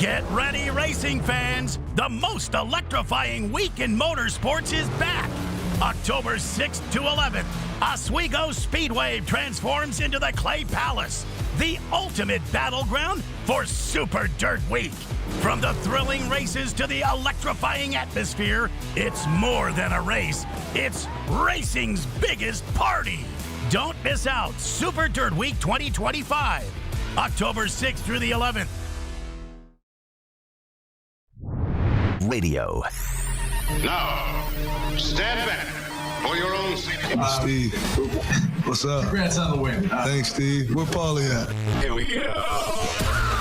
Get ready, racing fans! The most electrifying week in motorsports is back! October 6th to 11th, Oswego Speedway transforms into the Clay Palace, the ultimate battleground for Super Dirt Week. From the thrilling races to the electrifying atmosphere, it's more than a race. It's racing's biggest party. Don't miss out. Super Dirt Week 2025, October 6th through the 11th. Radio. Now, stand back for your own safety. Steve, what's up? Congrats on the win. Thanks, Steve. Where Paulie at? Here we go.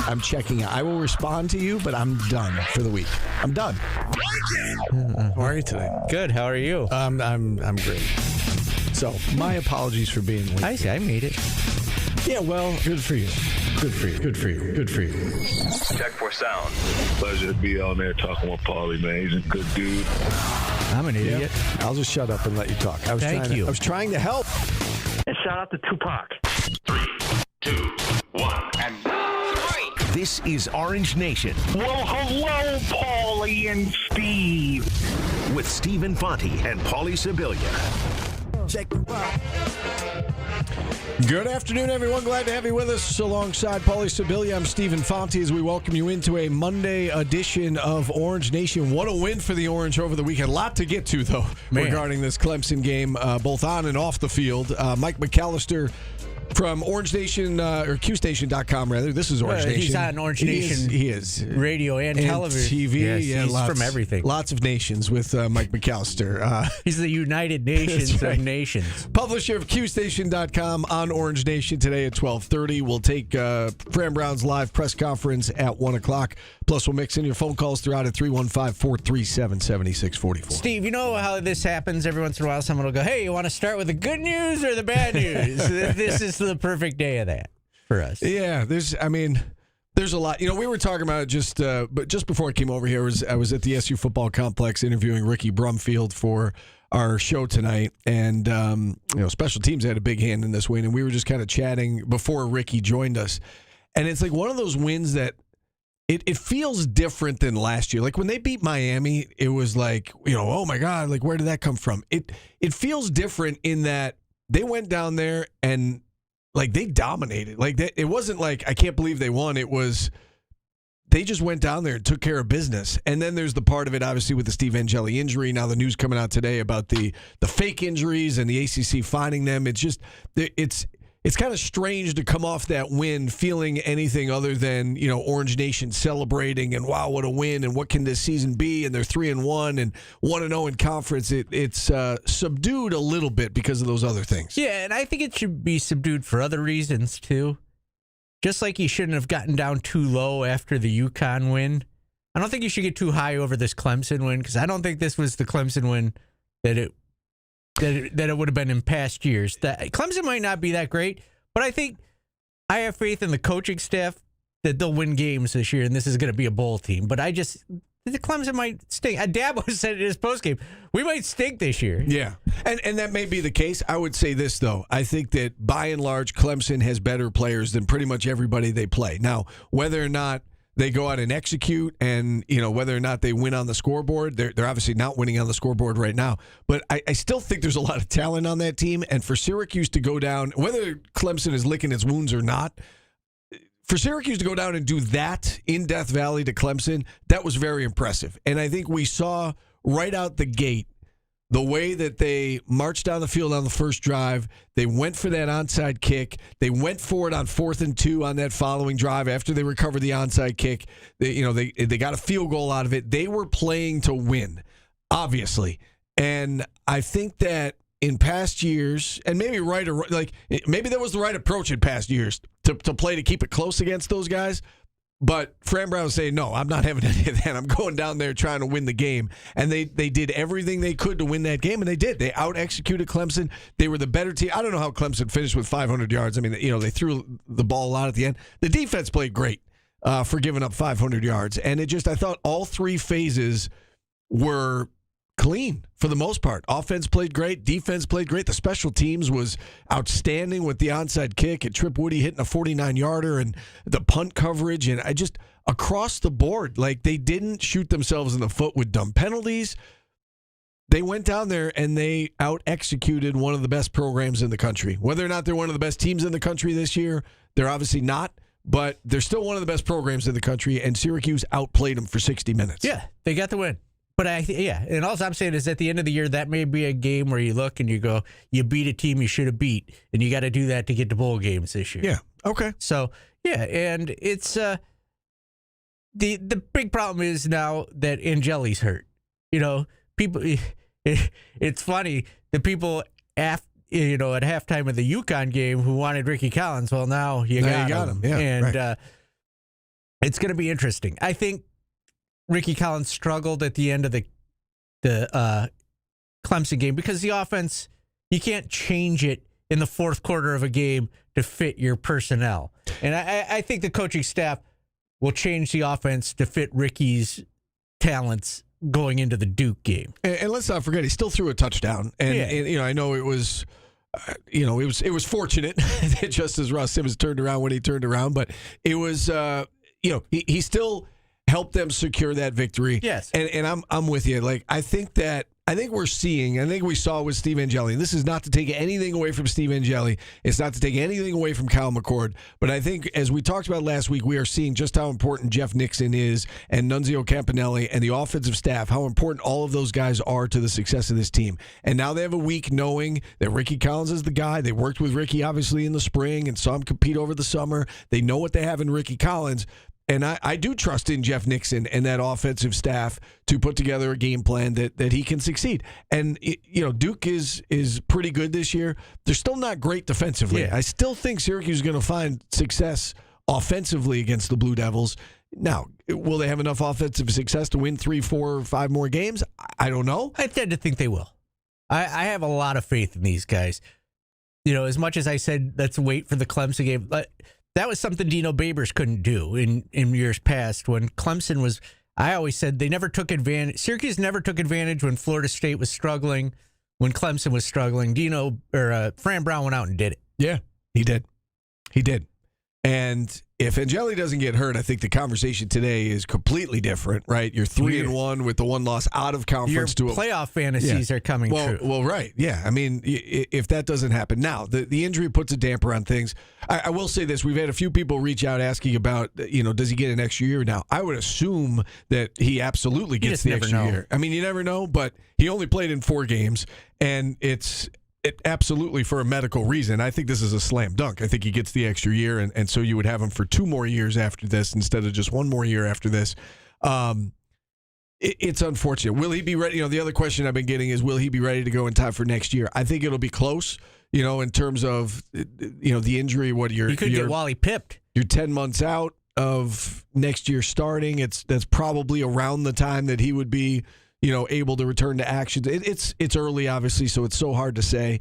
I'm checking out. I will respond to you, but I'm done for the week. I'm done. How are you today? Good. How are you? I'm great. So, my apologies for being late. I made it. Yeah, well, good for you. Good for you. Good for you. Good for you. Check for sound. Pleasure to be on there talking with Paulie, man. He's a good dude. I'm an idiot. I'll just shut up and let you talk. I was trying to help. And shout out to Tupac. 3, 2, 1, and This is Orange Nation Well, hello, Paulie and Steve. with Steve Angeli and Paulie Sibilia. Good afternoon, everyone. Glad to have you with us alongside Paulie Sibilia. I'm Steve Angeli as we welcome you into a Monday edition of Orange Nation. What a win for the Orange over the weekend. A lot to get to, though, regarding this Clemson game, both on and off the field. Mike McAllister from Orange Nation, or QStation.com, rather. This is Orange Nation. He's on Orange Nation. He is. Radio and television. TV. Yes, he's from everything. Lots of nations with Mike McAllister. He's the United Nations right. of nations. Publisher of QStation.com on Orange Nation today at 12:30. We'll take Fran Brown's live press conference at 1 o'clock. Plus, we'll mix in your phone calls throughout at 315-437-7644. Steve, you know how this happens every once in a while? Someone will go, hey, you want to start with the good news or the bad news? This is the perfect day of that for us. Yeah, there's a lot. You know, we were talking about it but just before I came over here, I was at the SU football complex interviewing Ricky Brumfield for our show tonight, and special teams had a big hand in this win, and we were just kind of chatting before Ricky joined us, and it's like one of those wins that it feels different than last year. Like when they beat Miami, it was like, oh my God, like where did that come from? It feels different in that they went down there and like they dominated. Like it wasn't like I can't believe they won. It was they just went down there and took care of business. And then there's the part of it, obviously, with the Steve Angeli injury. Now the news coming out today about the fake injuries and the ACC finding them. It's just it's kind of strange to come off that win feeling anything other than, Orange Nation celebrating and wow, what a win and what can this season be? And they're 3-1 and 1-0 in conference. It's subdued a little bit because of those other things. Yeah, and I think it should be subdued for other reasons too. Just like you shouldn't have gotten down too low after the UConn win. I don't think you should get too high over this Clemson win because I don't think this was the Clemson win that it would have been in past years. That Clemson might not be that great, but I think I have faith in the coaching staff that they'll win games this year, and this is going to be a bowl team. But the Clemson might stink. Dabo said in his postgame, we might stink this year. Yeah, and that may be the case. I would say this, though. I think that by and large, Clemson has better players than pretty much everybody they play. Now, whether or not they go out and execute and, whether or not they win on the scoreboard, they're obviously not winning on the scoreboard right now. But I still think there's a lot of talent on that team. And for Syracuse to go down, whether Clemson is licking its wounds or not, for Syracuse to go down and do that in Death Valley to Clemson, that was very impressive. And I think we saw right out the gate the way that they marched down the field on the first drive. They went for that onside kick. They went for it on 4th and 2 on that following drive after they recovered the onside kick. They got a field goal out of it. They were playing to win, obviously. And I think that in past years, and maybe maybe that was the right approach in past years to play to keep it close against those guys. But Fran Brown was saying, no, I'm not having any of that. I'm going down there trying to win the game. And they did everything they could to win that game, and they did. They out-executed Clemson. They were the better team. I don't know how Clemson finished with 500 yards. I mean, they threw the ball a lot at the end. The defense played great for giving up 500 yards. And I thought all three phases were clean for the most part. Offense played great. Defense played great. The special teams was outstanding with the onside kick and Trip Woody hitting a 49-yarder and the punt coverage. And I just, across the board, like they didn't shoot themselves in the foot with dumb penalties. They went down there and they out-executed one of the best programs in the country. Whether or not they're one of the best teams in the country this year, they're obviously not. But they're still one of the best programs in the country, and Syracuse outplayed them for 60 minutes. Yeah, they got the win. But and all I'm saying is at the end of the year, that may be a game where you look and you go, you beat a team you should have beat, and you got to do that to get to bowl games this year. Yeah, okay. So, yeah, and it's the big problem is now that Angeli's hurt. People, it's funny, the people at halftime of the UConn game who wanted Ricky Collins, well, now you got him. Yeah, and right. It's going to be interesting. I think Ricky Collins struggled at the end of the Clemson game because the offense, you can't change it in the fourth quarter of a game to fit your personnel. And I think the coaching staff will change the offense to fit Ricky's talents going into the Duke game. And let's not forget, he still threw a touchdown. And I know it was... it was fortunate that Justice Ross Simmons turned around when he turned around, but it was, he still helped them secure that victory. Yes, and I'm with you. Like I think we saw with Steve Angeli. And this is not to take anything away from Steve Angeli. It's not to take anything away from Kyle McCord. But I think, as we talked about last week, we are seeing just how important Jeff Nixon is and Nunzio Campanelli and the offensive staff, how important all of those guys are to the success of this team. And now they have a week knowing that Ricky Collins is the guy. They worked with Ricky, obviously, in the spring and saw him compete over the summer. They know what they have in Ricky Collins. And I do trust in Jeff Nixon and that offensive staff to put together a game plan that he can succeed. And, Duke is pretty good this year. They're still not great defensively. Yeah. I still think Syracuse is going to find success offensively against the Blue Devils. Now, will they have enough offensive success to win 3, 4, 5 more games? I don't know. I tend to think they will. I have a lot of faith in these guys. As much as I said, let's wait for the Clemson game, but that was something Dino Babers couldn't do in years past when Clemson was, I always said they never took advantage. Syracuse never took advantage when Florida State was struggling, when Clemson was struggling. Fran Brown went out and did it. Yeah, he did. He did. And if Angeli doesn't get hurt, I think the conversation today is completely different, right? You're 3-1 with the one loss out of conference. Your playoff fantasies are coming true. Well, right. Yeah. I mean, if that doesn't happen. Now, the injury puts a damper on things. I will say this. We've had a few people reach out asking about, does he get an extra year now? I would assume that he absolutely gets the extra year. I mean, you never know, but he only played in 4 games, and it absolutely for a medical reason. I think this is a slam dunk. I think he gets the extra year, and so you would have him for 2 more years after this instead of just 1 more year after this. It's unfortunate. Will he be ready? The other question I've been getting is, will he be ready to go in time for next year? I think it'll be close, in terms of, the injury. He could get Wally pipped. You're 10 months out of next year starting. That's probably around the time that he would be able to return to action. It's early, obviously, so it's so hard to say.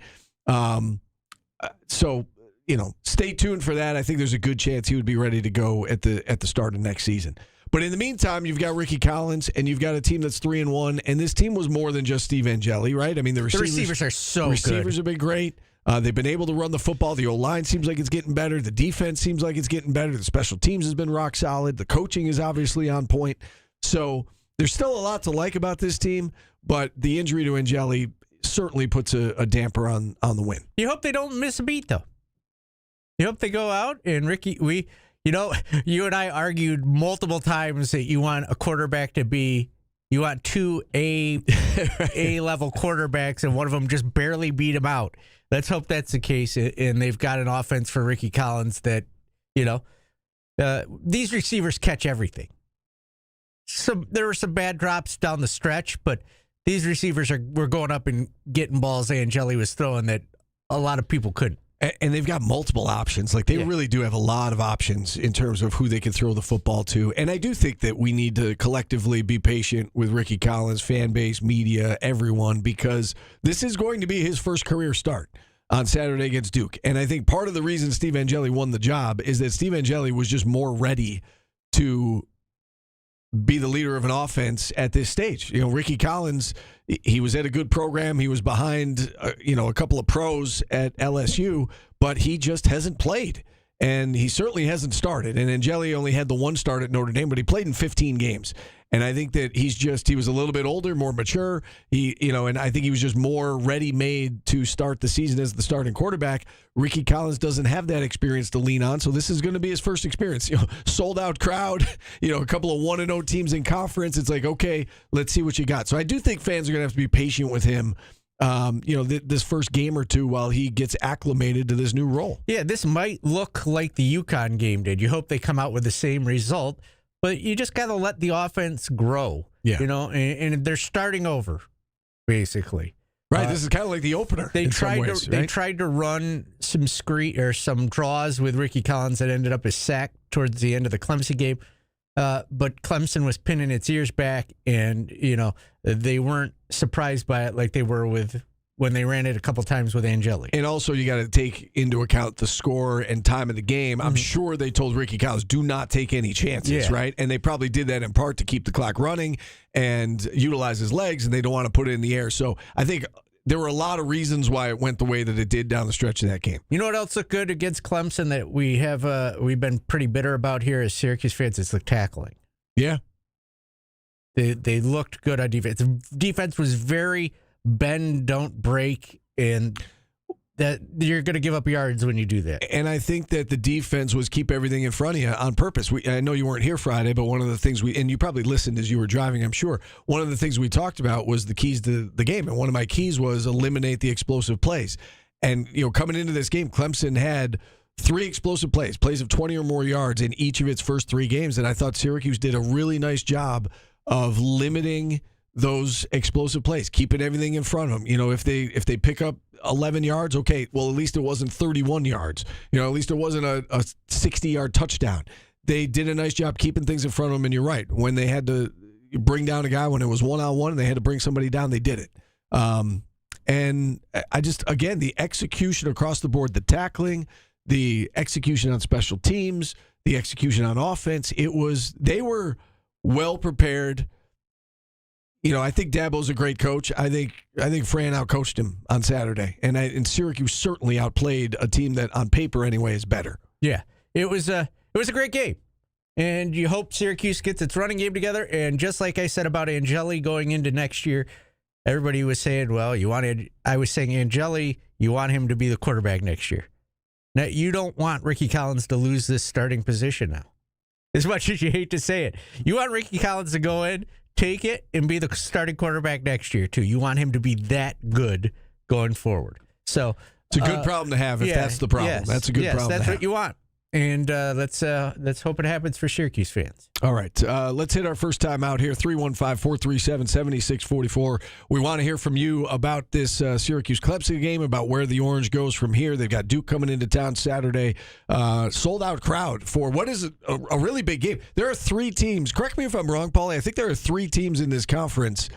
Stay tuned for that. I think there's a good chance he would be ready to go at the start of next season. But in the meantime, you've got Ricky Collins, and you've got a team that's 3-1, and this team was more than just Steve Angeli, right? I mean, the receivers are so good. Receivers have been great. They've been able to run the football. The O-line seems like it's getting better. The defense seems like it's getting better. The special teams has been rock solid. The coaching is obviously on point. So there's still a lot to like about this team, but the injury to Angeli certainly puts a damper on the win. You hope they don't miss a beat, though. You hope they go out and Ricky, you and I argued multiple times that you want a quarterback to be, you want 2 A-level quarterbacks, and one of them just barely beat him out. Let's hope that's the case, and they've got an offense for Ricky Collins that, these receivers catch everything. There were some bad drops down the stretch, but these receivers were going up and getting balls Angeli was throwing that a lot of people couldn't. And they've got multiple options. Like, they really do have a lot of options in terms of who they can throw the football to. And I do think that we need to collectively be patient with Ricky Collins, fan base, media, everyone, because this is going to be his first career start on Saturday against Duke. And I think part of the reason Steve Angeli won the job is that Steve Angeli was just more ready to be the leader of an offense at this stage. Ricky Collins, he was at a good program. He was behind, a couple of pros at LSU, but he just hasn't played. And he certainly hasn't started. And Angeli only had the one start at Notre Dame, but he played in 15 games. And I think that he was a little bit older, more mature. And I think he was just more ready-made to start the season as the starting quarterback. Ricky Collins doesn't have that experience to lean on, so this is going to be his first experience. Sold-out crowd, a couple of 1-0 teams in conference. It's like, okay, let's see what you got. So I do think fans are going to have to be patient with him. This first game or two while he gets acclimated to this new role. Yeah, this might look like the UConn game did. You hope they come out with the same result, but you just got to let the offense grow. Yeah. And they're starting over, basically. Right, this is kind of like the opener. They tried to run some draws with Ricky Collins that ended up as sack towards the end of the Clemson game. But Clemson was pinning its ears back, and they weren't surprised by it like they were when they ran it a couple times with Angeli. And also, you got to take into account the score and time of the game. I'm sure they told Ricky Collins, do not take any chances, right? And they probably did that in part to keep the clock running and utilize his legs, and they don't want to put it in the air. So I think there were a lot of reasons why it went the way that it did down the stretch of that game. You know what else looked good against Clemson that we've been pretty bitter about here as Syracuse fans? It's the tackling. Yeah. They looked good on defense. The defense was very bend, don't break, and that you're going to give up yards when you do that. And I think that the defense was keep everything in front of you on purpose. I know you weren't here Friday, but one of the things and you probably listened as you were driving, I'm sure. One of the things we talked about was the keys to the game, and one of my keys was eliminate the explosive plays. And coming into this game, Clemson had 3 explosive plays of 20 or more yards in each of its first 3 games, and I thought Syracuse did a really nice job of limiting those explosive plays, keeping everything in front of them. If they pick up 11 yards, okay, well, at least it wasn't 31 yards. At least it wasn't a 60-yard touchdown. They did a nice job keeping things in front of them, and you're right. When they had to bring down a guy, when it was one-on-one and they had to bring somebody down, they did it. And I just, again, the execution across the board, the tackling, the execution on special teams, the execution on offense, they were well prepared. I think Dabo's a great coach. I think Fran outcoached him on Saturday, and Syracuse certainly outplayed a team that, on paper anyway, is better. Yeah, it was a great game, and you hope Syracuse gets its running game together. And just like I said about Angeli going into next year, everybody was saying, "Well, I was saying Angeli, you want him to be the quarterback next year." Now you don't want Ricky Collins to lose this starting position now. As much as you hate to say it, you want Ricky Collins to go in, take it, and be the starting quarterback next year, too. You want him to be that good going forward. So it's a good problem to have if that's the problem. Yes, that's a good problem to have. That's what you want. And let's hope it happens for Syracuse fans. All right. Let's hit our first time out here, 315-437-7644. We want to hear from you about this Syracuse-Clemson game, about where the Orange goes from here. They've got Duke coming into town Saturday. Sold-out crowd for what is a really big game. There are 3 teams. Correct me if I'm wrong, Paulie. I think there are 3 teams in this conference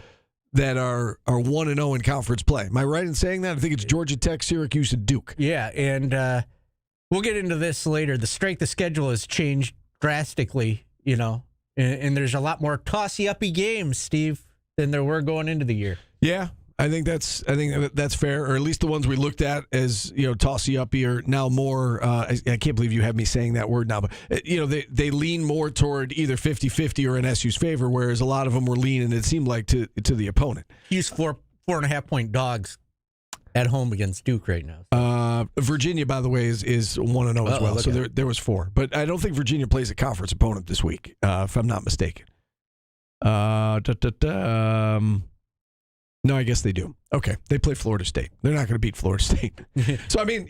that are 1-0 in conference play. Am I right in saying that? I think it's Georgia Tech, Syracuse, and Duke. Yeah, and we'll get into this later. The strength of schedule has changed drastically, and there's a lot more tossy-uppy games, Steve, than there were going into the year. Yeah, I think that's fair, or at least the ones we looked at as tossy-uppy are now more. I can't believe you have me saying that word now, but they lean more toward either 50-50 or in SU's favor, whereas a lot of them were leaning, it seemed like, to the opponent. Use 4.5-point dogs at home against Duke right now. Virginia, by the way, is 1-0 as well. So there was 4. But I don't think Virginia plays a conference opponent this week, if I'm not mistaken. No, I guess they do. Okay, they play Florida State. They're not going to beat Florida State. So, I mean,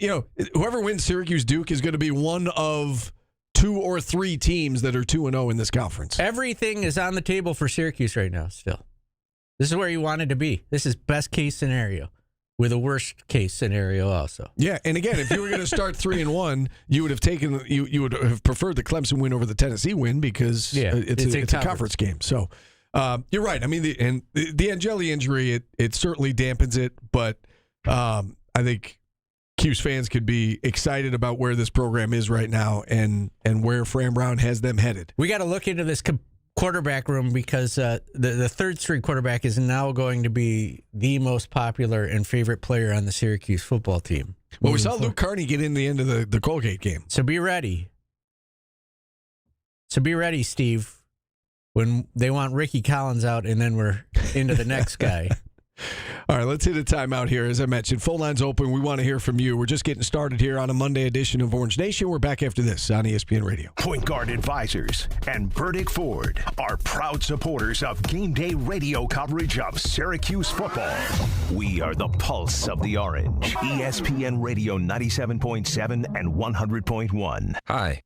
whoever wins Syracuse-Duke is going to be one of 2 or 3 teams that are 2-0 in this conference. Everything is on the table for Syracuse right now still. This is where you wanted to be. This is best case scenario, with a worst case scenario also. Yeah, and again, if you were going to start 3-1, you would have you would have preferred the Clemson win over the Tennessee win because it's a conference game. So you're right. I mean, the Angeli injury it certainly dampens it, but I think Cuse fans could be excited about where this program is right now and where Fran Brown has them headed. We got to look into this quarterback room because the third string quarterback is now going to be the most popular and favorite player on the Syracuse football team. Well, we saw Luke Carney get in the end of the Colgate game. So be ready. So be ready, Steve, when they want Ricky Collins out and then we're into the next guy. All right, let's hit a timeout here. As I mentioned, phone lines open. We want to hear from you. We're just getting started here on a Monday edition of Orange Nation. We're back after this on ESPN Radio. Point Guard Advisors and Burdick Ford are proud supporters of game day radio coverage of Syracuse football. We are the pulse of the Orange. ESPN Radio 97.7 and 100.1. Hi.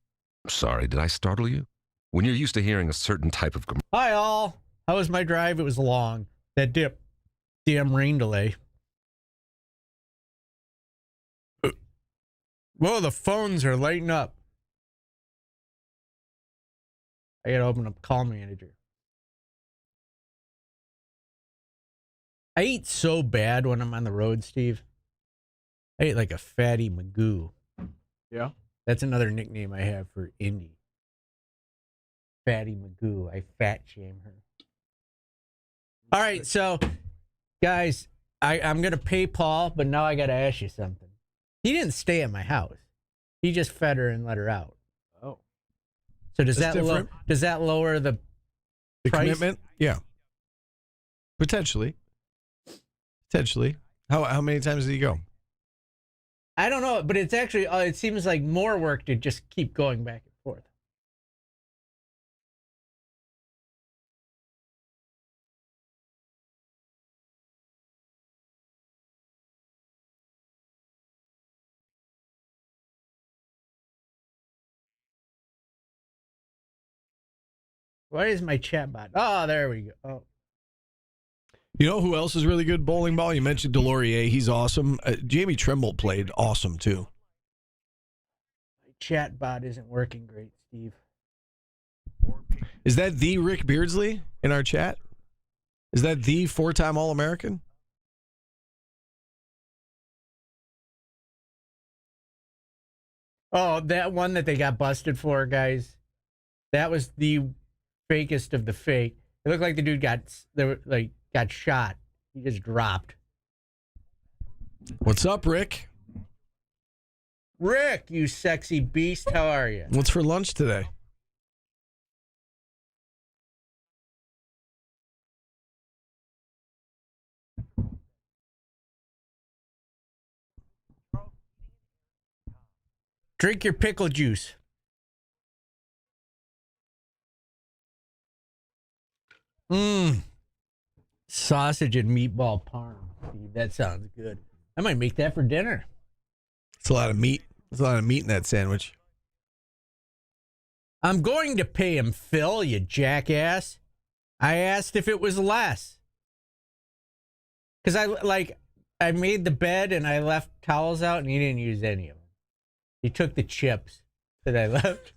Sorry, did I startle you? When you're used to hearing a certain type of... Hi, all. How was my drive? It was long. That dip. Damn rain delay. Whoa, the phones are lighting up. I gotta open up Call Manager. I eat so bad when I'm on the road, Steve. I eat like a fatty Magoo. Yeah? That's another nickname I have for Indy. Fatty Magoo. I fat shame her. All right, so... Guys, I'm going to pay Paul, but now I got to ask you something. He didn't stay at my house. He just fed her and let her out. Oh. So does that lower the price? Commitment? Yeah. Potentially. How many times did he go? I don't know, but it's actually, it seems like more work to just keep going back and forth. Why is my chat bot? Oh, there we go. Oh. You know who else is really good bowling ball? You mentioned Delorier. He's awesome. Jamie Trimble played awesome, too. My chat bot isn't working great, Steve. Is that the Rick Beardsley in our chat? Is that the four-time All-American? Oh, that one that they got busted for, guys. That was the fakest of the fake. It looked like the dude got shot. He just dropped. What's up, Rick? Rick, you sexy beast. How are you? What's for lunch today? Drink your pickle juice. Sausage and meatball parm. Steve, that sounds good. I might make that for dinner. It's a lot of meat. There's a lot of meat in that sandwich. I'm going to pay him, Phil, you jackass. I asked if it was less. Because I made the bed and I left towels out and he didn't use any of them. He took the chips that I left.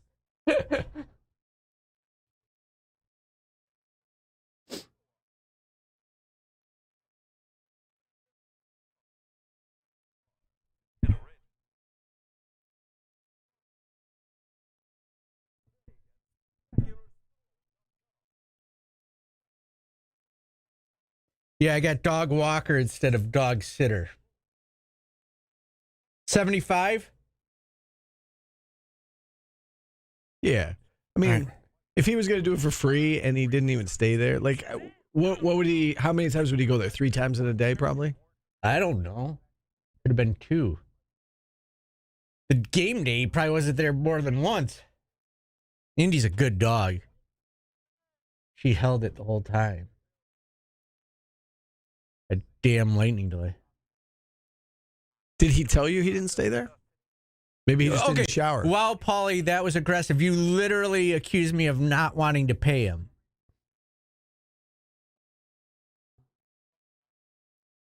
Yeah, I got dog walker instead of dog sitter. 75? Yeah. I mean, if he was going to do it for free and he didn't even stay there, like, what would he, how many times would he go there? 3 times in a day, probably? I don't know. Could have been 2. The game day, he probably wasn't there more than once. Indy's a good dog. She held it the whole time. A damn lightning delay. Did he tell you he didn't stay there? Maybe he just didn't shower. Wow, Paulie, that was aggressive. You literally accused me of not wanting to pay him.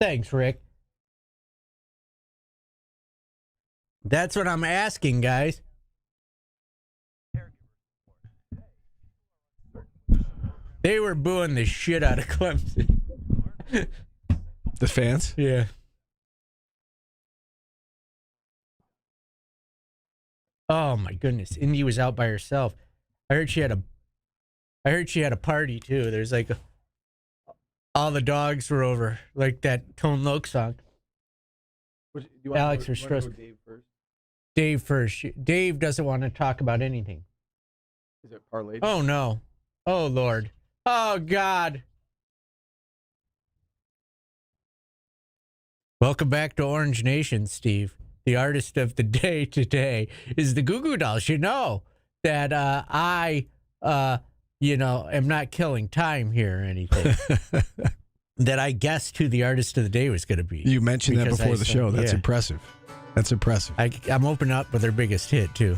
Thanks, Rick. That's what I'm asking, guys. They were booing the shit out of Clemson. The fans? Yeah. Oh, my goodness. Indy was out by herself. I heard she had a I heard she had a party, too. There's like all the dogs were over, like that Tone Loc song. Alex or Strauss? Dave first. Dave doesn't want to talk about anything. Is it parlay? Oh, no. Oh, Lord. Oh, God. Welcome back to Orange Nation, Steve. The artist of the day today is the Goo Goo Dolls. You know that I am not killing time here or anything. That I guessed who the artist of the day was going to be. You mentioned that before the show. That's impressive. That's impressive. I'm opening up with their biggest hit, too.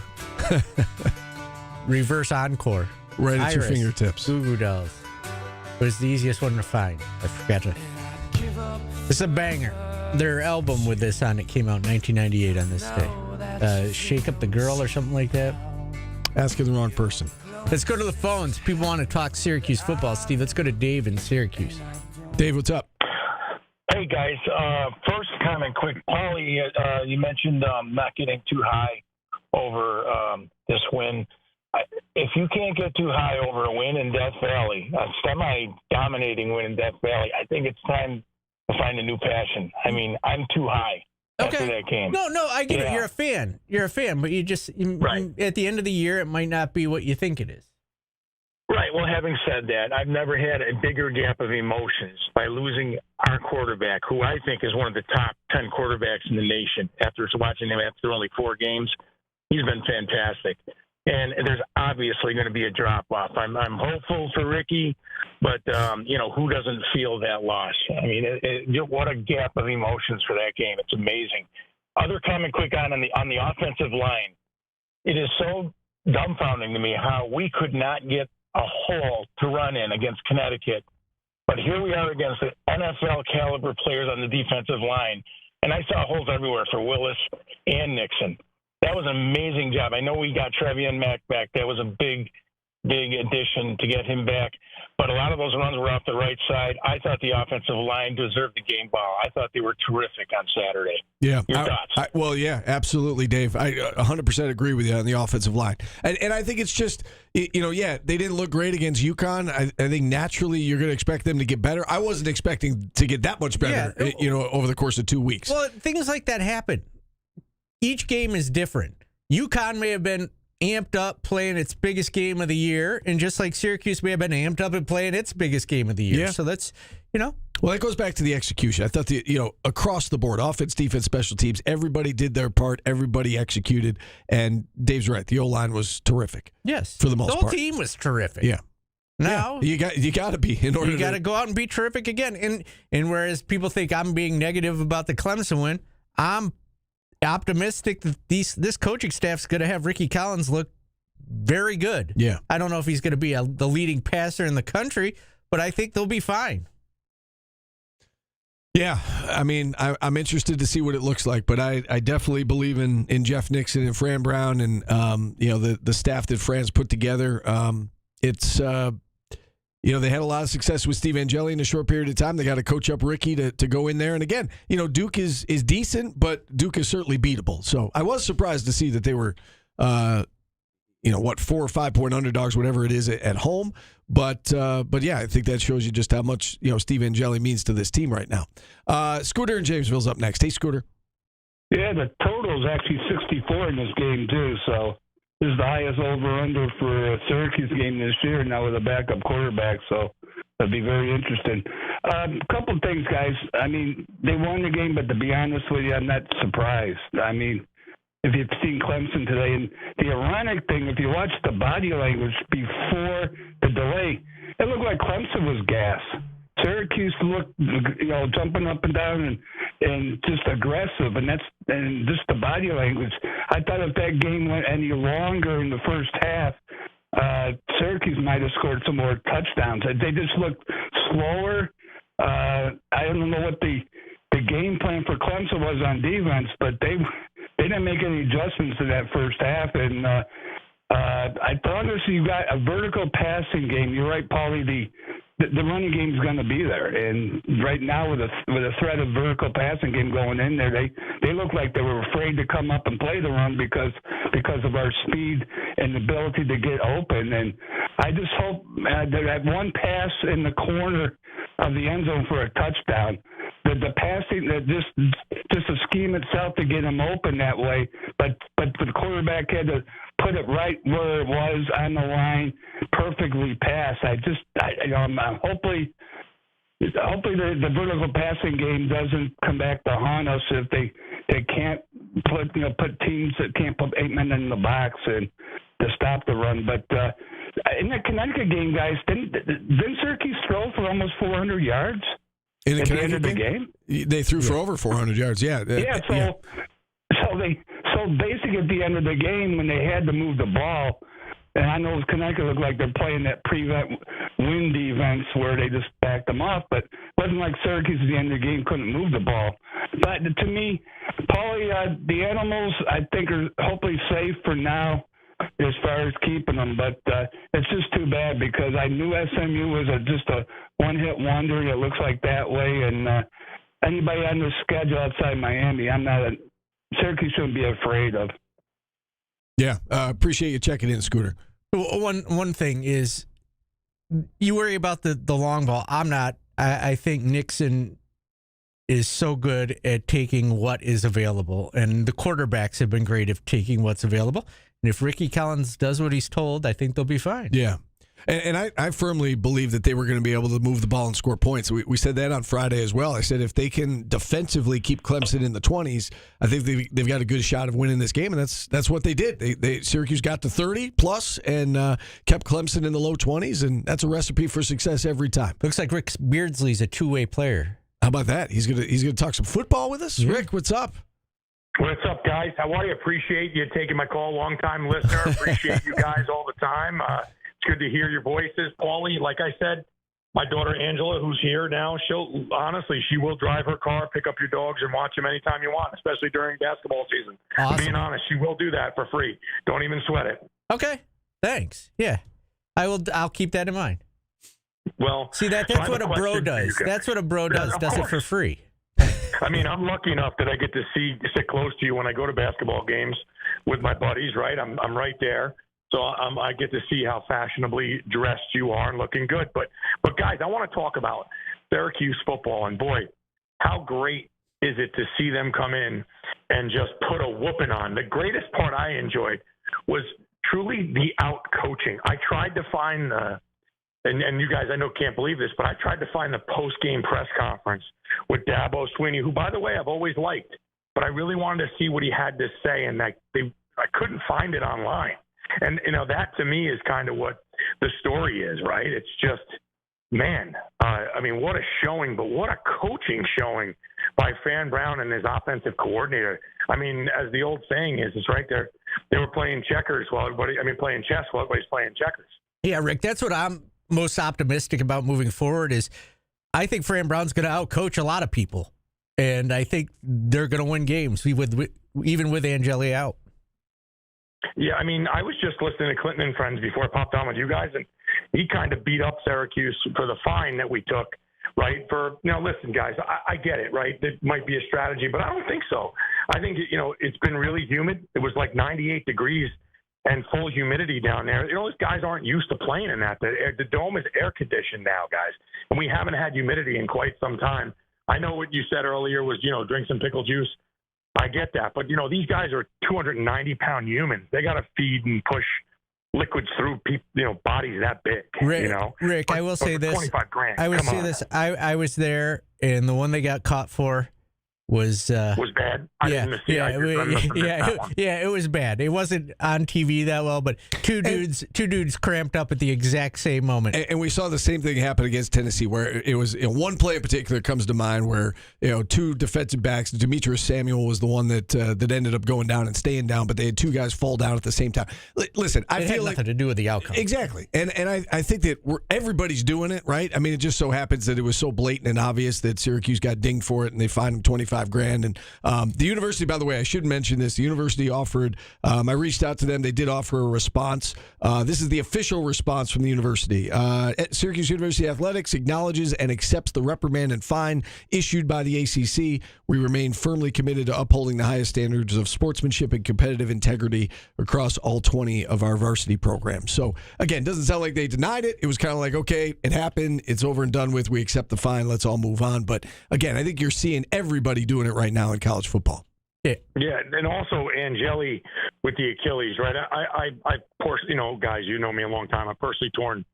Reverse Encore. Right at your fingertips. Goo Goo Dolls. It was the easiest one to find. I forgot to. It's a banger. Their album with this on it came out in 1998 on this day. Shake Up the Girl or something like that. Asking the wrong person. Let's go to the phones. People want to talk Syracuse football. Steve, let's go to Dave in Syracuse. Dave, what's up? Hey, guys. First comment quick. Paulie, you mentioned not getting too high over this win. If you can't get too high over a win in Death Valley, a semi-dominating win in Death Valley, I think it's time to find a new passion. I mean, I'm too high after that game. No, I get it. You're a fan. You're a fan, but Right. At the end of the year, it might not be what you think it is. Right. Well, having said that, I've never had a bigger gap of emotions by losing our quarterback, who I think is one of the top 10 quarterbacks in the nation. After watching him after only 4 games, he's been fantastic. And there's obviously going to be a drop-off. I'm hopeful for Ricky, but, who doesn't feel that loss? I mean, what a gap of emotions for that game. It's amazing. Other comment quick on the offensive line. It is so dumbfounding to me how we could not get a hole to run in against Connecticut. But here we are against the NFL caliber players on the defensive line. And I saw holes everywhere for Willis and Nixon. That was an amazing job. I know we got Trevian Mack back. That was a big addition to get him back. But a lot of those runs were off the right side. I thought the offensive line deserved the game ball. I thought they were terrific on Saturday. Yeah. Your thoughts? Well, yeah, absolutely, Dave. I 100% agree with you on the offensive line. And I think it's just, they didn't look great against UConn. I think naturally you're going to expect them to get better. I wasn't expecting to get that much better, over the course of 2 weeks. Well, things like that happen. Each game is different. UConn may have been amped up playing its biggest game of the year, and just like Syracuse may have been amped up and playing its biggest game of the year. Yeah. So that's, Well, that goes back to the execution. I thought across the board, offense, defense, special teams, everybody did their part. Everybody executed. And Dave's right. The O-line was terrific. Yes. For the most part. The whole team was terrific. Yeah. Now you got to be in order. You got to go out and be terrific again. And whereas people think I'm being negative about the Clemson win, I'm optimistic that this coaching staff's going to have Ricky Collins look very good. Yeah. I don't know if he's going to be the leading passer in the country, but I think they'll be fine. Yeah, I mean, I'm interested to see what it looks like, but I definitely believe in Jeff Nixon and Fran Brown and the staff that Fran's put together. It's they had a lot of success with Steve Angeli in a short period of time. They got to coach up Ricky to go in there, and again, Duke is decent, but Duke is certainly beatable. So I was surprised to see that they were 4 or 5 point underdogs, whatever it is at home. But yeah, I think that shows you just how much Steve Angeli means to this team right now. Scooter in Jamesville's up next. Hey, Scooter. Yeah, the total is actually 64 in this game too. So this is the highest over/under for a Syracuse game this year. Now with a backup quarterback, so that'd be very interesting. A couple of things, guys. I mean, they won the game, but to be honest with you, I'm not surprised. I mean, if you've seen Clemson today, and the ironic thing, if you watch the body language before the delay, it looked like Clemson was gas. Syracuse looked, jumping up and down and just aggressive, and just the body language. I thought if that game went any longer in the first half, Syracuse might have scored some more touchdowns. They just looked slower. I don't know what the game plan for Clemson was on defense, but they didn't make any adjustments in that first half, and I promise you got a vertical passing game. You're right, Paulie. The running game is going to be there, and right now with a threat of vertical passing game going in there, they look like they were afraid to come up and play the run because of our speed and ability to get open. And I just hope that one pass in the corner of the end zone for a touchdown. The passing, just the scheme itself to get him open that way, but the quarterback had to put it right where it was on the line, perfectly passed. Hopefully the vertical passing game doesn't come back to haunt us if they can't put teams that can't put 8 men in the box and to stop the run. But in the Connecticut game, guys, didn't Syracuse throw for almost 400 yards? In the at the end of the game? They threw for over 400 yards, yeah. So basically at the end of the game when they had to move the ball, and I know Connecticut looked like they're playing that prevent win defense where they just backed them off, but it wasn't like Syracuse at the end of the game couldn't move the ball. But to me, Paulie, the Animals I think are hopefully safe for now as far as keeping them, but it's just too bad because I knew SMU was just a one-hit wonder. It looks like that way, and anybody on the schedule outside Miami, Syracuse shouldn't be afraid of. Yeah, appreciate you checking in, Scooter. One thing is you worry about the long ball. I'm not. I think Nixon is so good at taking what is available, and the quarterbacks have been great at taking what's available. And if Ricky Collins does what he's told, I think they'll be fine. Yeah. And I firmly believe that they were going to be able to move the ball and score points. We said that on Friday as well. I said if they can defensively keep Clemson in the 20s, I think they've got a good shot of winning this game, and that's what they did. Syracuse got to 30 plus and kept Clemson in the low 20s, and that's a recipe for success every time. Looks like Rick Beardsley's a two-way player. How about that? He's gonna talk some football with us. Yeah. Rick, what's up? What's up, guys? How are you? Appreciate you taking my call. Long-time listener. Appreciate you guys all the time. It's good to hear your voices. Paulie, like I said, my daughter Angela, who's here now, she will drive her car, pick up your dogs, and watch them anytime you want, especially during basketball season. Awesome. Being honest, she will do that for free. Don't even sweat it. Okay. Thanks. Yeah. I'll keep that in mind. Well, see, that's what a bro does. That's what a bro does. Does it for free. I mean, I'm lucky enough that I get to sit close to you when I go to basketball games with my buddies, right? I'm right there. So I get to see how fashionably dressed you are and looking good. But guys, I want to talk about Syracuse football. And, boy, how great is it to see them come in and just put a whooping on. The greatest part I enjoyed was truly the out-coaching. I tried to find and you guys I know can't believe this, but I tried to find the post-game press conference with Dabo Swinney, who, by the way, I've always liked. But I really wanted to see what he had to say, and I couldn't find it online. And, that to me is kind of what the story is, right? It's just, man, what a showing, but what a coaching showing by Fran Brown and his offensive coordinator. I mean, as the old saying is, it's right there. They were playing checkers playing chess while everybody's playing checkers. Yeah, Rick, that's what I'm most optimistic about moving forward is I think Fran Brown's going to outcoach a lot of people. And I think they're going to win games, even with Angeli out. Yeah, I was just listening to Clinton and Friends before I popped on with you guys, and he kind of beat up Syracuse for the fine that we took, right? Listen, guys, I get it, right? It might be a strategy, but I don't think so. I think, it's been really humid. It was like 98 degrees and full humidity down there. These guys aren't used to playing in that. The dome is air-conditioned now, guys, and we haven't had humidity in quite some time. I know what you said earlier was, drink some pickle juice. I get that. But, these guys are 290-pound humans. They got to feed and push liquids through bodies that big. Rick, I will say this. $25,000. I will say this. I was there, and the one they got caught for was bad. It was bad. It wasn't on TV that well, but two dudes cramped up at the exact same moment. And we saw the same thing happen against Tennessee, where it was one play in particular comes to mind where two defensive backs, Demetrius Samuel was the one that ended up going down and staying down, but they had two guys fall down at the same time. Listen, I feel had nothing to do with the outcome. Exactly, and I think that everybody's doing it right. It just so happens that it was so blatant and obvious that Syracuse got dinged for it, and they fined him $25,000. $5,000. And the university, by the way, I should mention this. The university offered, I reached out to them. They did offer a response. This is the official response from the university. Syracuse University Athletics acknowledges and accepts the reprimand and fine issued by the ACC. We remain firmly committed to upholding the highest standards of sportsmanship and competitive integrity across all 20 of our varsity programs. So, again, doesn't sound like they denied it. It was kind of like, okay, it happened. It's over and done with. We accept the fine. Let's all move on. But, again, I think you're seeing everybody doing it right now in college football. Yeah, and also Angeli with the Achilles, right? I personally, guys, you know me a long time. I've personally torn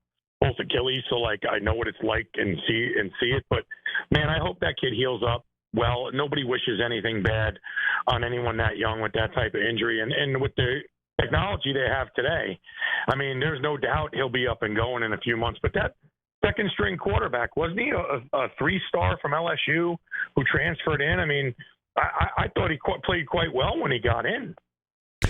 both Achilles, so like I know what it's like and see it. But man, I hope that kid heals up well. Nobody wishes anything bad on anyone that young with that type of injury, and with the technology they have today, I mean, there's no doubt he'll be up and going in a few months. But that second string quarterback, wasn't he a 3-star from LSU who transferred in? I mean, I thought he played quite well when he got in.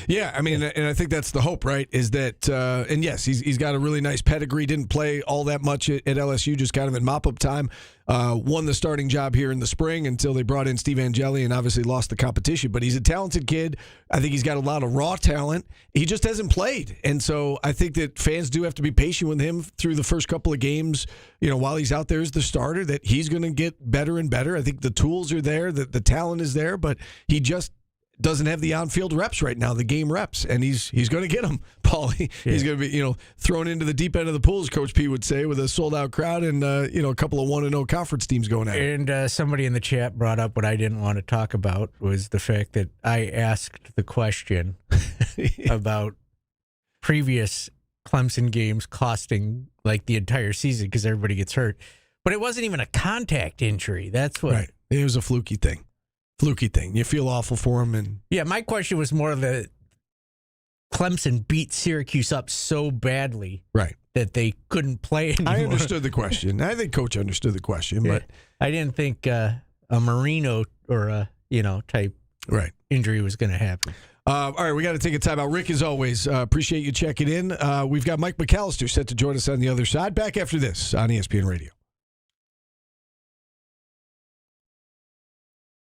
Yeah, I mean, and I think that's the hope, right? Is that, and yes, he's got a really nice pedigree. Didn't play all that much at LSU, just kind of in mop-up time. Won the starting job here in the spring until they brought in Steve Angeli and obviously lost the competition. But he's a talented kid. I think he's got a lot of raw talent. He just hasn't played. And so I think that fans do have to be patient with him through the first couple of games, while he's out there as the starter, that he's going to get better and better. I think the tools are there, the talent is there, but he just doesn't have the on-field reps right now, the game reps, and he's going to get them, Paul. He's going to be, thrown into the deep end of the pool, as Coach P would say, with a sold-out crowd and, a couple of 1-0 conference teams going at it. And somebody in the chat brought up what I didn't want to talk about was the fact that I asked the question about previous Clemson games costing, like, the entire season because everybody gets hurt. But it wasn't even a contact injury. That's what. Right. It was a fluky thing. You feel awful for him. And yeah, my question was more that Clemson beat Syracuse up so badly that they couldn't play anymore. I understood the question. I think Coach understood the question, but I didn't think a Marino or a type injury was going to happen. All right, we got to take a time out. Rick, as always, appreciate you checking in. We've got Mike McAllister set to join us on the other side. Back after this on ESPN Radio.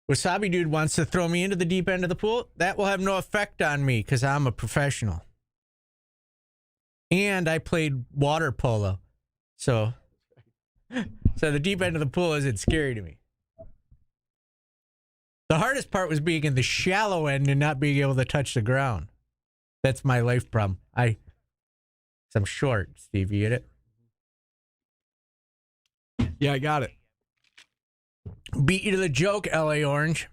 Wasabi Dude wants to throw me into the deep end of the pool. That will have no effect on me because I'm a professional. And I played water polo. So the deep end of the pool isn't scary to me. The hardest part was being in the shallow end and not being able to touch the ground. That's my life problem. I'm short, Steve. You get it? Yeah, I got it. Beat you to the joke, L.A. Orange.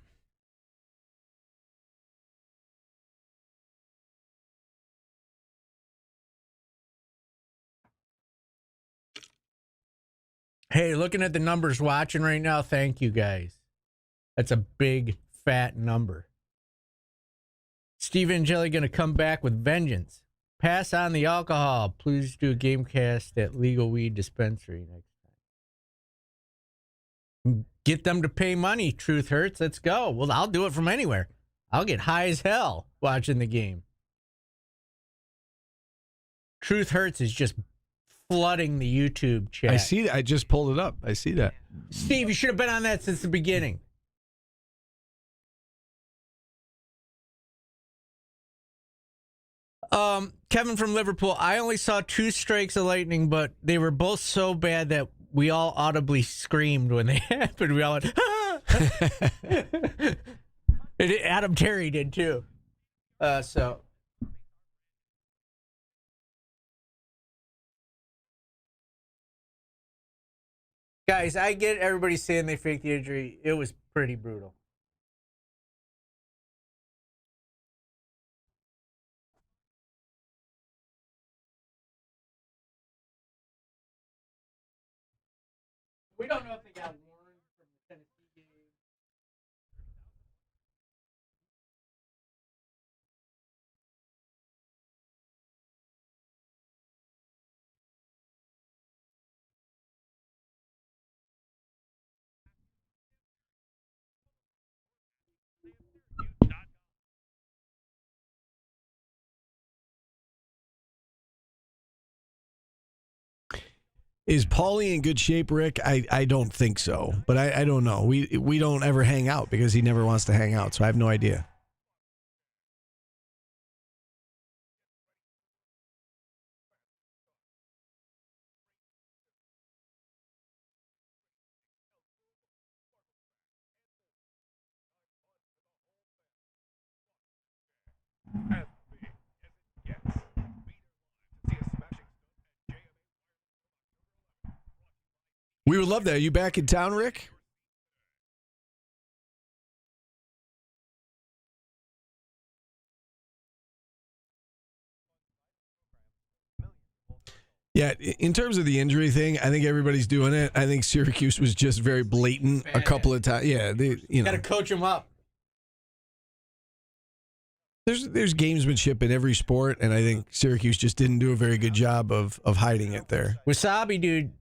Hey, looking at the numbers watching right now, thank you guys. That's a big, fat number. Steve Angeli going to come back with vengeance. Pass on the alcohol. Please do a game cast at Legal Weed Dispensary next time. Get them to pay money. Truth hurts. Let's go. Well, I'll do it from anywhere. I'll get high as hell watching the game. Truth hurts is just flooding the YouTube chat. I see that. I just pulled it up. I see that. Steve, you should have been on that since the beginning. Kevin from Liverpool, I only saw 2 strikes of lightning, but they were both so bad that we all audibly screamed when they happened. We all went, ah! Adam Terry did too. So. Guys, I get everybody saying they faked the injury. It was pretty brutal. We don't know if they got warned from the Tennessee game. Is Paulie in good shape, Rick? I don't think so, but I don't know. We don't ever hang out because he never wants to hang out, so I have no idea. We would love that. Are you back in town, Rick? Yeah, in terms of the injury thing, I think everybody's doing it. I think Syracuse was just very blatant a couple of times. Yeah, got to coach them up. There's gamesmanship in every sport, and I think Syracuse just didn't do a very good job of hiding it there. Wasabi dude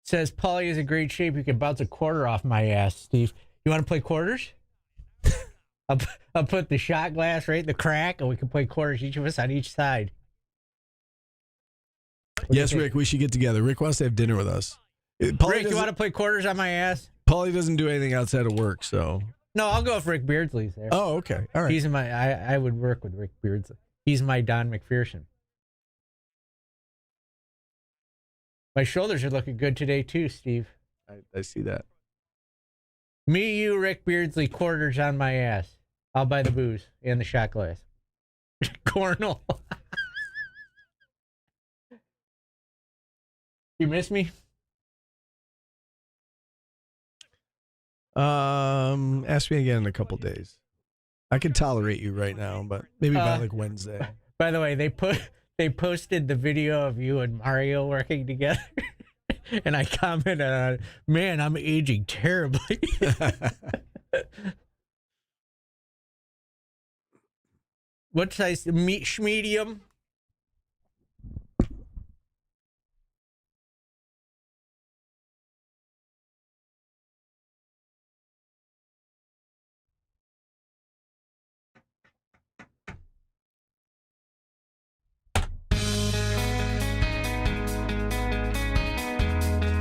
says Paulie is in great shape. You can bounce a quarter off my ass, Steve. You want to play quarters? I'll put the shot glass right in the crack, and we can play quarters, each of us on each side. Yes, Rick, we should get together. Rick wants to have dinner with us. Rick, you want to play quarters on my ass? Paulie doesn't do anything outside of work, so. No, I'll go if Rick Beardsley's there. Oh, okay. All right. He's I would work with Rick Beardsley. He's my Don McPherson. My shoulders are looking good today, too, Steve. I see that. Me, you, Rick Beardsley, quarters on my ass. I'll buy the booze and the shot glass. Cornell. You miss me? Ask me again in a couple days. I can tolerate you right now, but maybe by like Wednesday. By the way, they posted the video of you and Mario working together, and I commented on it. Man, I'm aging terribly. What size? Medium?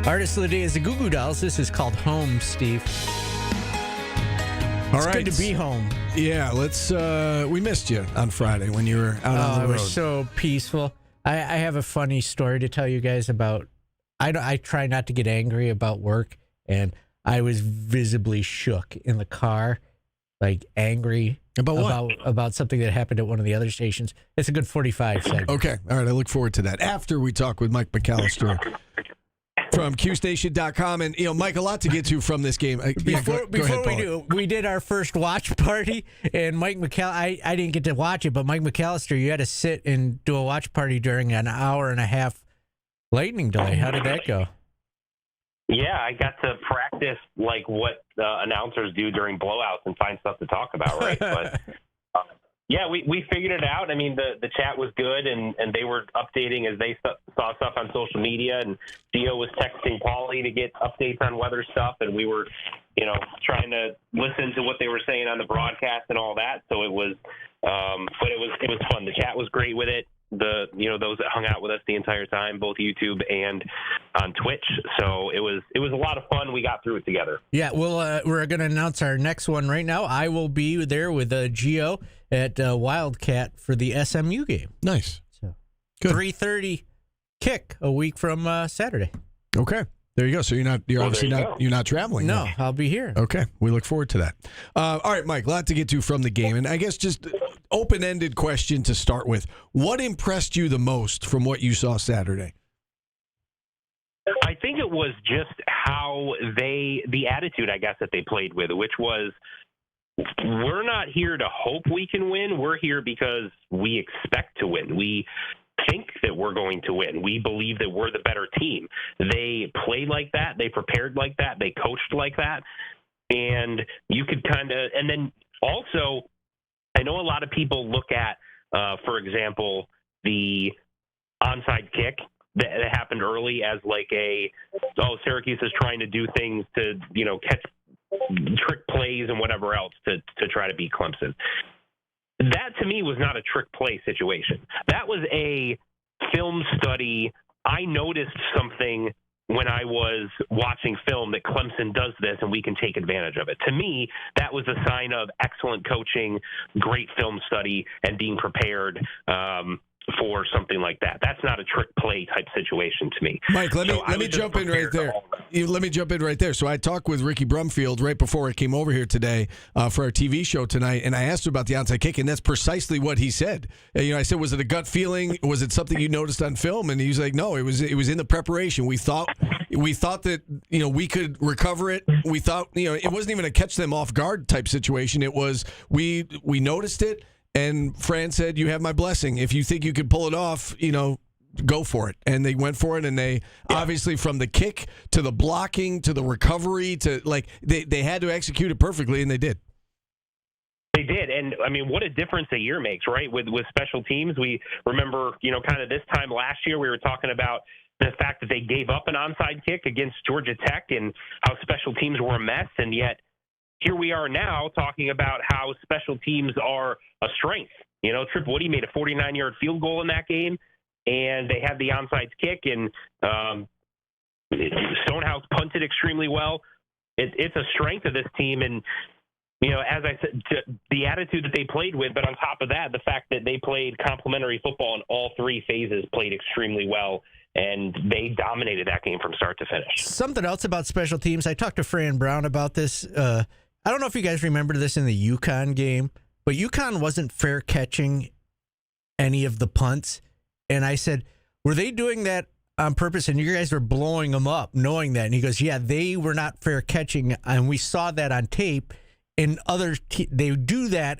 Artist of the day is the Goo Goo Dolls. This is called Home, Steve. All right. Good to be home. Yeah, let's. We missed you on Friday when you were out on the road. It was so peaceful. I have a funny story to tell you guys about. I try not to get angry about work, and I was visibly shook in the car, like angry about what? About something that happened at one of the other stations. It's a good 45 seconds. Okay, all right. I look forward to that after we talk with Mike McAllister from QStation.com. And, Mike, a lot to get to from this game. Before go ahead, we do, we did our first watch party, and Mike McAllister, I didn't get to watch it, but Mike McAllister, you had to sit and do a watch party during an hour and a half lightning delay. How did that go? Yeah, I got to practice like what announcers do during blowouts and find stuff to talk about, right? But yeah, we figured it out. I mean, the chat was good, and they were updating as they saw stuff on social media, and Gio was texting Paulie to get updates on weather stuff, and we were, trying to listen to what they were saying on the broadcast and all that. So it was, but it was fun. The chat was great with it. Those that hung out with us the entire time, both YouTube and on Twitch. So it was a lot of fun. We got through it together. Yeah, we're going to announce our next one right now. I will be there with Gio at Wildcat for the SMU game. Nice. So good. 3:30 kick a week from Saturday. Okay. There you go. So you're not traveling. No, now. I'll be here. Okay. We look forward to that. All right, Mike, a lot to get to from the game. And I guess just open-ended question to start with. What impressed you the most from what you saw Saturday? I think it was just how the attitude, I guess, that they played with, which was, we're not here to hope we can win. We're here because we expect to win. We think that we're going to win. We believe that we're the better team. They played like that. They prepared like that. They coached like that. And you could and then also, I know a lot of people look at, for example, the onside kick that happened early as like Syracuse is trying to do things to, catch trick plays and whatever else to try to beat Clemson. That, to me, was not a trick play situation. That was a film study I noticed something when I was watching film that Clemson does this and we can take advantage of it. To me, that was a sign of excellent coaching, great film study, and being prepared for something like that. That's not a trick play type situation to me. Mike, let me jump in right there. Let me jump in right there. So I talked with Ricky Brumfield right before I came over here today for our TV show tonight, and I asked him about the onside kick, and that's precisely what he said. I said, was it a gut feeling? Was it something you noticed on film? And he's like, no, it was in the preparation. We thought that we could recover it. We thought it wasn't even a catch them off guard type situation. It was we noticed it. And Fran said, you have my blessing. If you think you could pull it off, go for it. And they went for it, and they obviously from the kick to the blocking to the recovery to they had to execute it perfectly, and they did. They did, and I mean, what a difference a year makes, right? With special teams, we remember, kind of this time last year, we were talking about the fact that they gave up an onside kick against Georgia Tech and how special teams were a mess, and yet here we are now talking about how special teams are a strength. Trip Woody made a 49-yard field goal in that game, and they had the onside kick, and Stonehouse punted extremely well. It's a strength of this team, and as I said, the attitude that they played with, but on top of that, the fact that they played complementary football in all three phases, played extremely well, and they dominated that game from start to finish. Something else about special teams, I talked to Fran Brown about this. I don't know if you guys remember this in the UConn game, but UConn wasn't fair catching any of the punts. And I said, were they doing that on purpose? And you guys were blowing them up knowing that. And he goes, yeah, they were not fair catching. And we saw that on tape. And they do that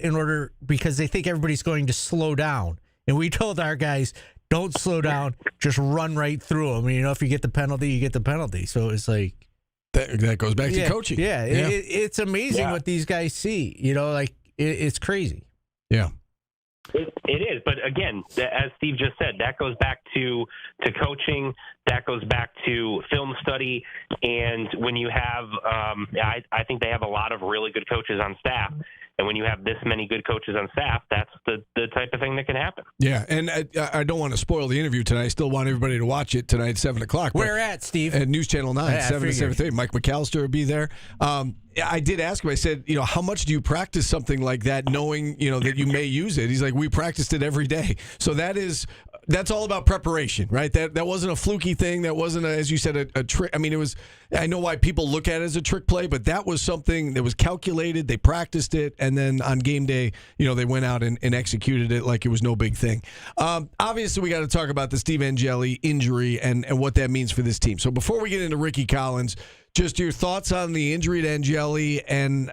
because they think everybody's going to slow down. And we told our guys, don't slow down, just run right through them. And, if you get the penalty, you get the penalty. So it's like. That goes back to coaching. Yeah, it's amazing what these guys see. It's crazy. Yeah. It is, but again, as Steve just said, that goes back to coaching. That goes back to film study, and when you have, I think they have a lot of really good coaches on staff. And when you have this many good coaches on staff, that's the type of thing that can happen. Yeah, and I don't want to spoil the interview tonight. I still want everybody to watch it tonight at 7 o'clock. Where at, Steve? At News Channel 9, 7 to 7:30. Mike McAllister will be there. I did ask him, I said, how much do you practice something like that knowing, that you may use it? He's like, we practiced it every day. So that's all about preparation, right? That wasn't a fluky thing. That wasn't, as you said, a trick. I mean, I know why people look at it as a trick play, but that was something that was calculated. They practiced it, and then on game day, they went out and executed it like it was no big thing. Obviously, we got to talk about the Steve Angeli injury and what that means for this team. So before we get into Ricky Collins, just your thoughts on the injury to Angeli, and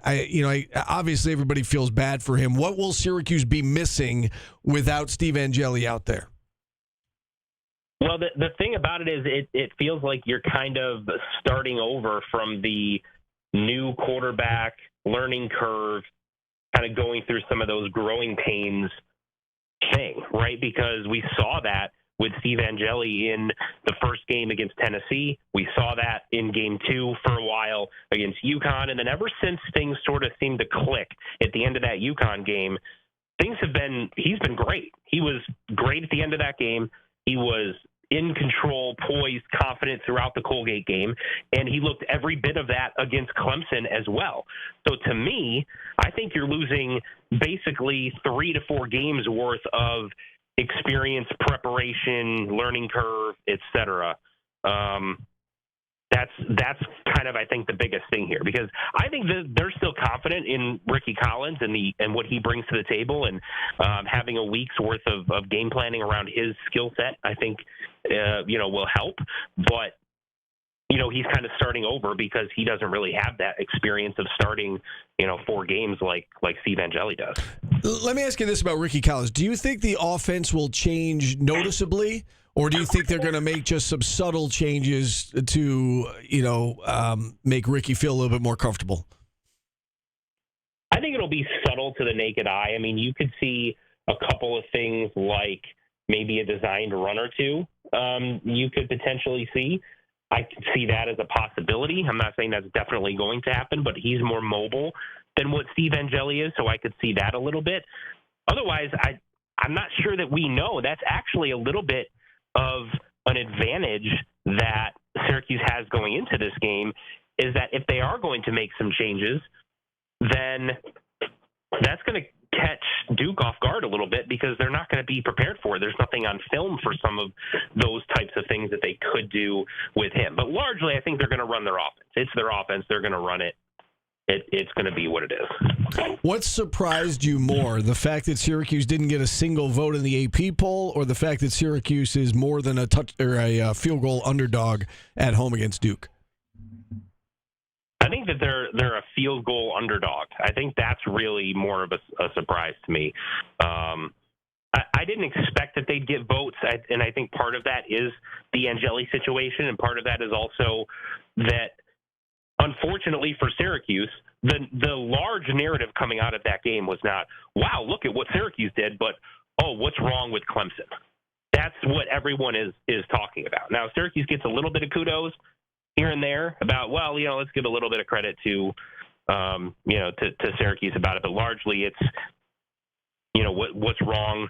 obviously everybody feels bad for him. What will Syracuse be missing without Steve Angeli out there? Well, the thing about it is it feels like you're kind of starting over from the new quarterback learning curve, kind of going through some of those growing pains thing, right? Because we saw that with Steve Angeli in the first game against Tennessee. We saw that in game 2 for a while against UConn. And then ever since things sort of seemed to click at the end of that UConn game, he's been great. He was great at the end of that game. He was in control, poised, confident throughout the Colgate game, and he looked every bit of that against Clemson as well. So to me, I think you're losing basically 3 to 4 games worth of experience, preparation, learning curve, etc. That's kind of, I think, the biggest thing here, because I think that they're still confident in Ricky Collins and what he brings to the table, and having a week's worth of game planning around his skill set, I think, will help. But he's kind of starting over because he doesn't really have that experience of starting 4 games like Steve Angeli does. Let me ask you this about Ricky Collins. Do you think the offense will change noticeably? Or do you think they're going to make just some subtle changes to, make Ricky feel a little bit more comfortable? I think it'll be subtle to the naked eye. I mean, you could see a couple of things like maybe a designed run or two you could potentially see. I could see that as a possibility. I'm not saying that's definitely going to happen, but he's more mobile than what Steve Angeli is, so I could see that a little bit. Otherwise, I'm not sure that we know. That's actually a little bit of an advantage that Syracuse has going into this game is that if they are going to make some changes, then that's going to catch Duke off guard a little bit because they're not going to be prepared for it. There's nothing on film for some of those types of things that they could do with him. But largely, I think they're going to run their offense. It's their offense. They're going to run it. It's going to be what it is. What surprised you more, the fact that Syracuse didn't get a single vote in the AP poll, or the fact that Syracuse is more than a field goal underdog at home against Duke? I think that they're a field goal underdog. I think that's really more of a surprise to me. I didn't expect that they'd get votes, and I think part of that is the Angeli situation, and part of that is also that, unfortunately for Syracuse, the large narrative coming out of that game was not, wow, look at what Syracuse did, but, oh, what's wrong with Clemson? That's what everyone is talking about. Now, Syracuse gets a little bit of kudos here and there about, well, let's give a little bit of credit to Syracuse about it, but largely it's, what's wrong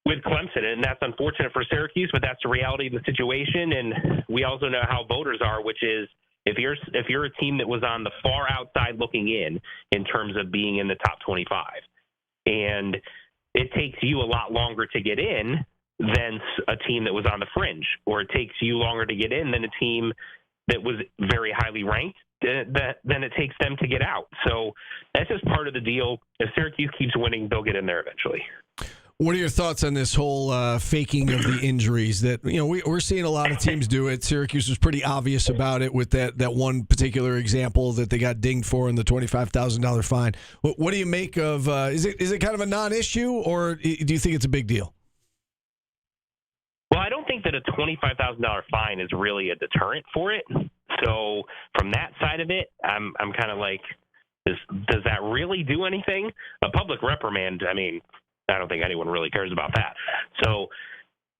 with Clemson, and that's unfortunate for Syracuse, but that's the reality of the situation, and we also know how voters are, which is if you're a team that was on the far outside looking in terms of being in the top 25, and it takes you a lot longer to get in than a team that was on the fringe, or it takes you longer to get in than a team that was very highly ranked, then it takes them to get out. So that's just part of the deal. If Syracuse keeps winning, they'll get in there eventually. What are your thoughts on this whole faking of the injuries that, we're seeing a lot of teams do it. Syracuse was pretty obvious about it with that one particular example that they got dinged for in the $25,000 fine. What do you make of, is it kind of a non-issue, or do you think it's a big deal? Well, I don't think that a $25,000 fine is really a deterrent for it. So from that side of it, I'm kind of like, does that really do anything? A public reprimand, I don't think anyone really cares about that. So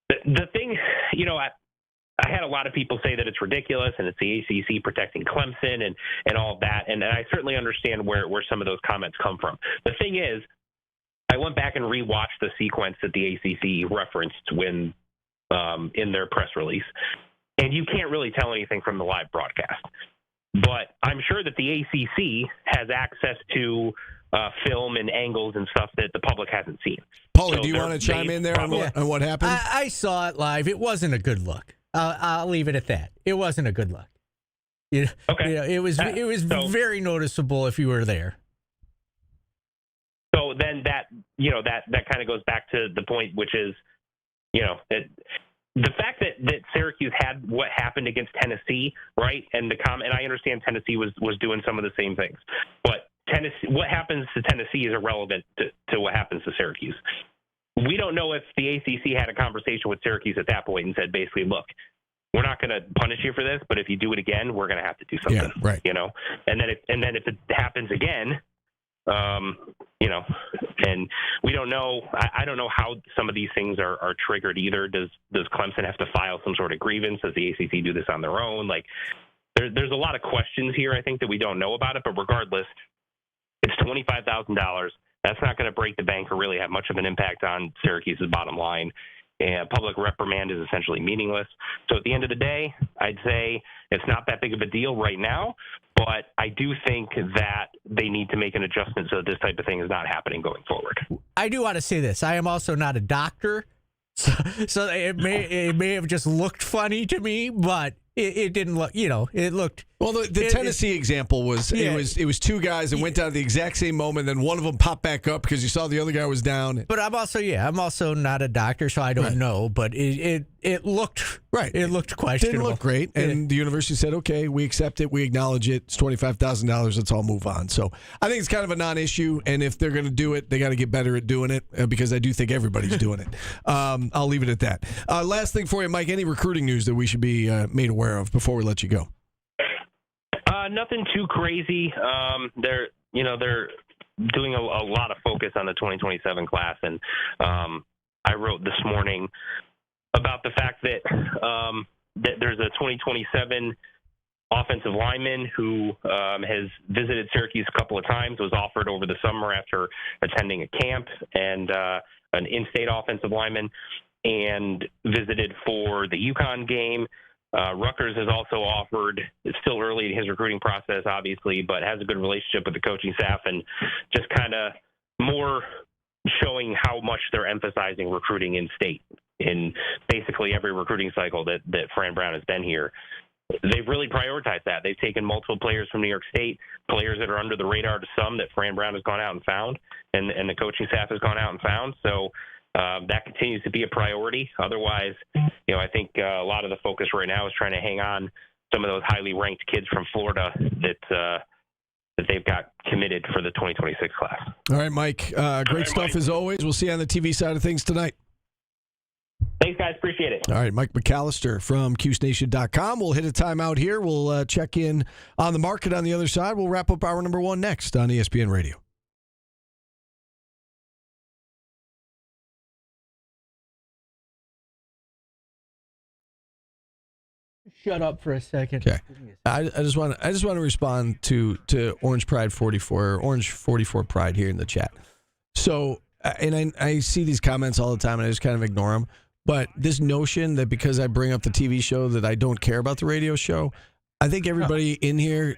the thing, I had a lot of people say that it's ridiculous and it's the ACC protecting Clemson and all of that. And I certainly understand where some of those comments come from. The thing is, I went back and rewatched the sequence that the ACC referenced when in their press release. And you can't really tell anything from the live broadcast. But I'm sure that the ACC has access to film and angles and stuff that the public hasn't seen. Paulie, do you want to chime in there on what happened? I saw it live. It wasn't a good look. I'll leave it at that. It wasn't a good look. Okay. It was very noticeable if you were there. So then that kind of goes back to the point, which is, the fact that Syracuse had what happened against Tennessee, right? And I understand Tennessee was doing some of the same things, but what happens to Tennessee is irrelevant to what happens to Syracuse. We don't know if the ACC had a conversation with Syracuse at that point and said, basically, look, we're not going to punish you for this, but if you do it again, we're going to have to do something. Yeah, right. And then if it happens again, and we don't know. I don't know how some of these things are triggered either. Does Clemson have to file some sort of grievance? Does the ACC do this on their own? Like, there's a lot of questions here, I think, that we don't know about it. But regardless, it's $25,000. That's not going to break the bank or really have much of an impact on Syracuse's bottom line. And public reprimand is essentially meaningless. So at the end of the day, I'd say it's not that big of a deal right now, but I do think that they need to make an adjustment so that this type of thing is not happening going forward. I do want to say this. I am also not a doctor, so it may have just looked funny to me, but it didn't look, it looked. Well, the Tennessee example was, it was two guys that went down at the exact same moment, then one of them popped back up because you saw the other guy was down. But I'm also not a doctor, so I don't know. But it looked right. It looked questionable. Didn't look great, and the university said, "Okay, we accept it, we acknowledge it. It's $25,000. Let's all move on." So I think it's kind of a non-issue, and if they're going to do it, they got to get better at doing it because I do think everybody's doing it. I'll leave it at that. Last thing for you, Mike. Any recruiting news that we should be made aware of before we let you go? Nothing too crazy. They're doing a lot of focus on the 2027 class, and I wrote this morning about the fact that there's a 2027 offensive lineman who has visited Syracuse a couple of times, was offered over the summer after attending a camp, and an in-state offensive lineman. and visited for the UConn game. Rutgers has also offered. It's still early in his recruiting process, obviously, but has a good relationship with the coaching staff and just kind of more showing how much they're emphasizing recruiting in state in basically every recruiting cycle that Fran Brown has been here. They've really prioritized that. They've taken multiple players from New York State, players that are under the radar to some that Fran Brown has gone out and found, and the coaching staff has gone out and found. So that continues to be a priority. Otherwise, I think a lot of the focus right now is trying to hang on some of those highly ranked kids from Florida that they've got committed for the 2026 class. All right, Mike. Great stuff as always. We'll see you on the TV side of things tonight. Thanks, guys. Appreciate it. All right, Mike McAllister from CuseNation.com. We'll hit a timeout here. We'll check in on the market on the other side. We'll wrap up hour number 1 next on ESPN Radio. Shut up for a second. Okay. I just want to respond to Orange Pride 44, or Orange 44 Pride here in the chat. So, and I see these comments all the time, and I just kind of ignore them. But this notion that because I bring up the TV show that I don't care about the radio show, I think everybody in here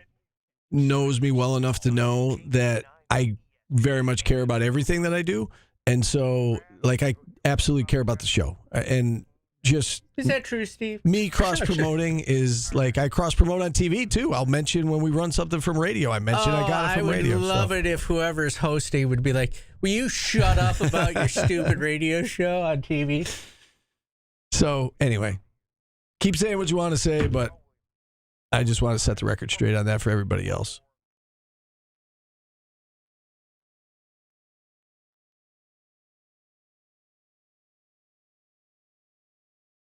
knows me well enough to know that I very much care about everything that I do. And so, I absolutely care about the show. And just... Is that true, Steve? Me cross-promoting is I cross-promote on TV, too. I'll mention when we run something from radio. I mention I got it from radio. I would love it if whoever's hosting would be like, will you shut up about your stupid radio show on TV? So, anyway, keep saying what you want to say, but I just want to set the record straight on that for everybody else.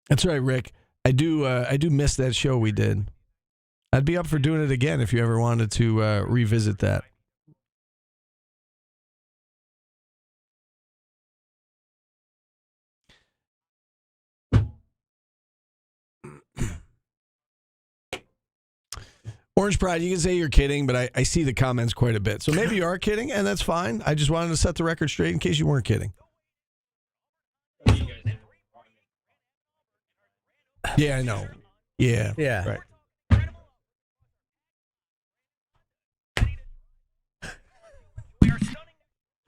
That's right, Rick. I do miss that show we did. I'd be up for doing it again if you ever wanted to revisit that. Orange Pride, you can say you're kidding, but I see the comments quite a bit. So maybe you are kidding, and that's fine. I just wanted to set the record straight in case you weren't kidding. Yeah, I know. Yeah. Yeah.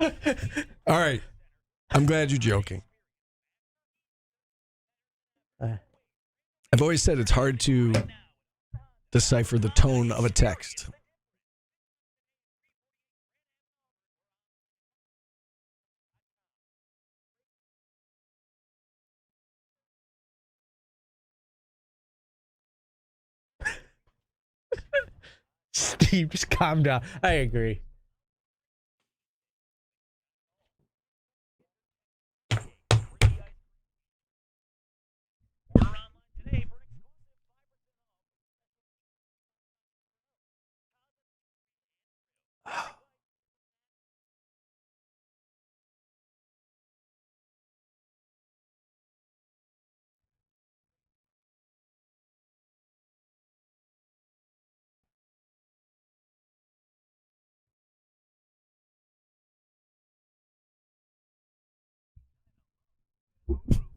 Right. All right. I'm glad you're joking. I've always said it's hard to decipher the tone of a text. Steve, just calm down. I agree.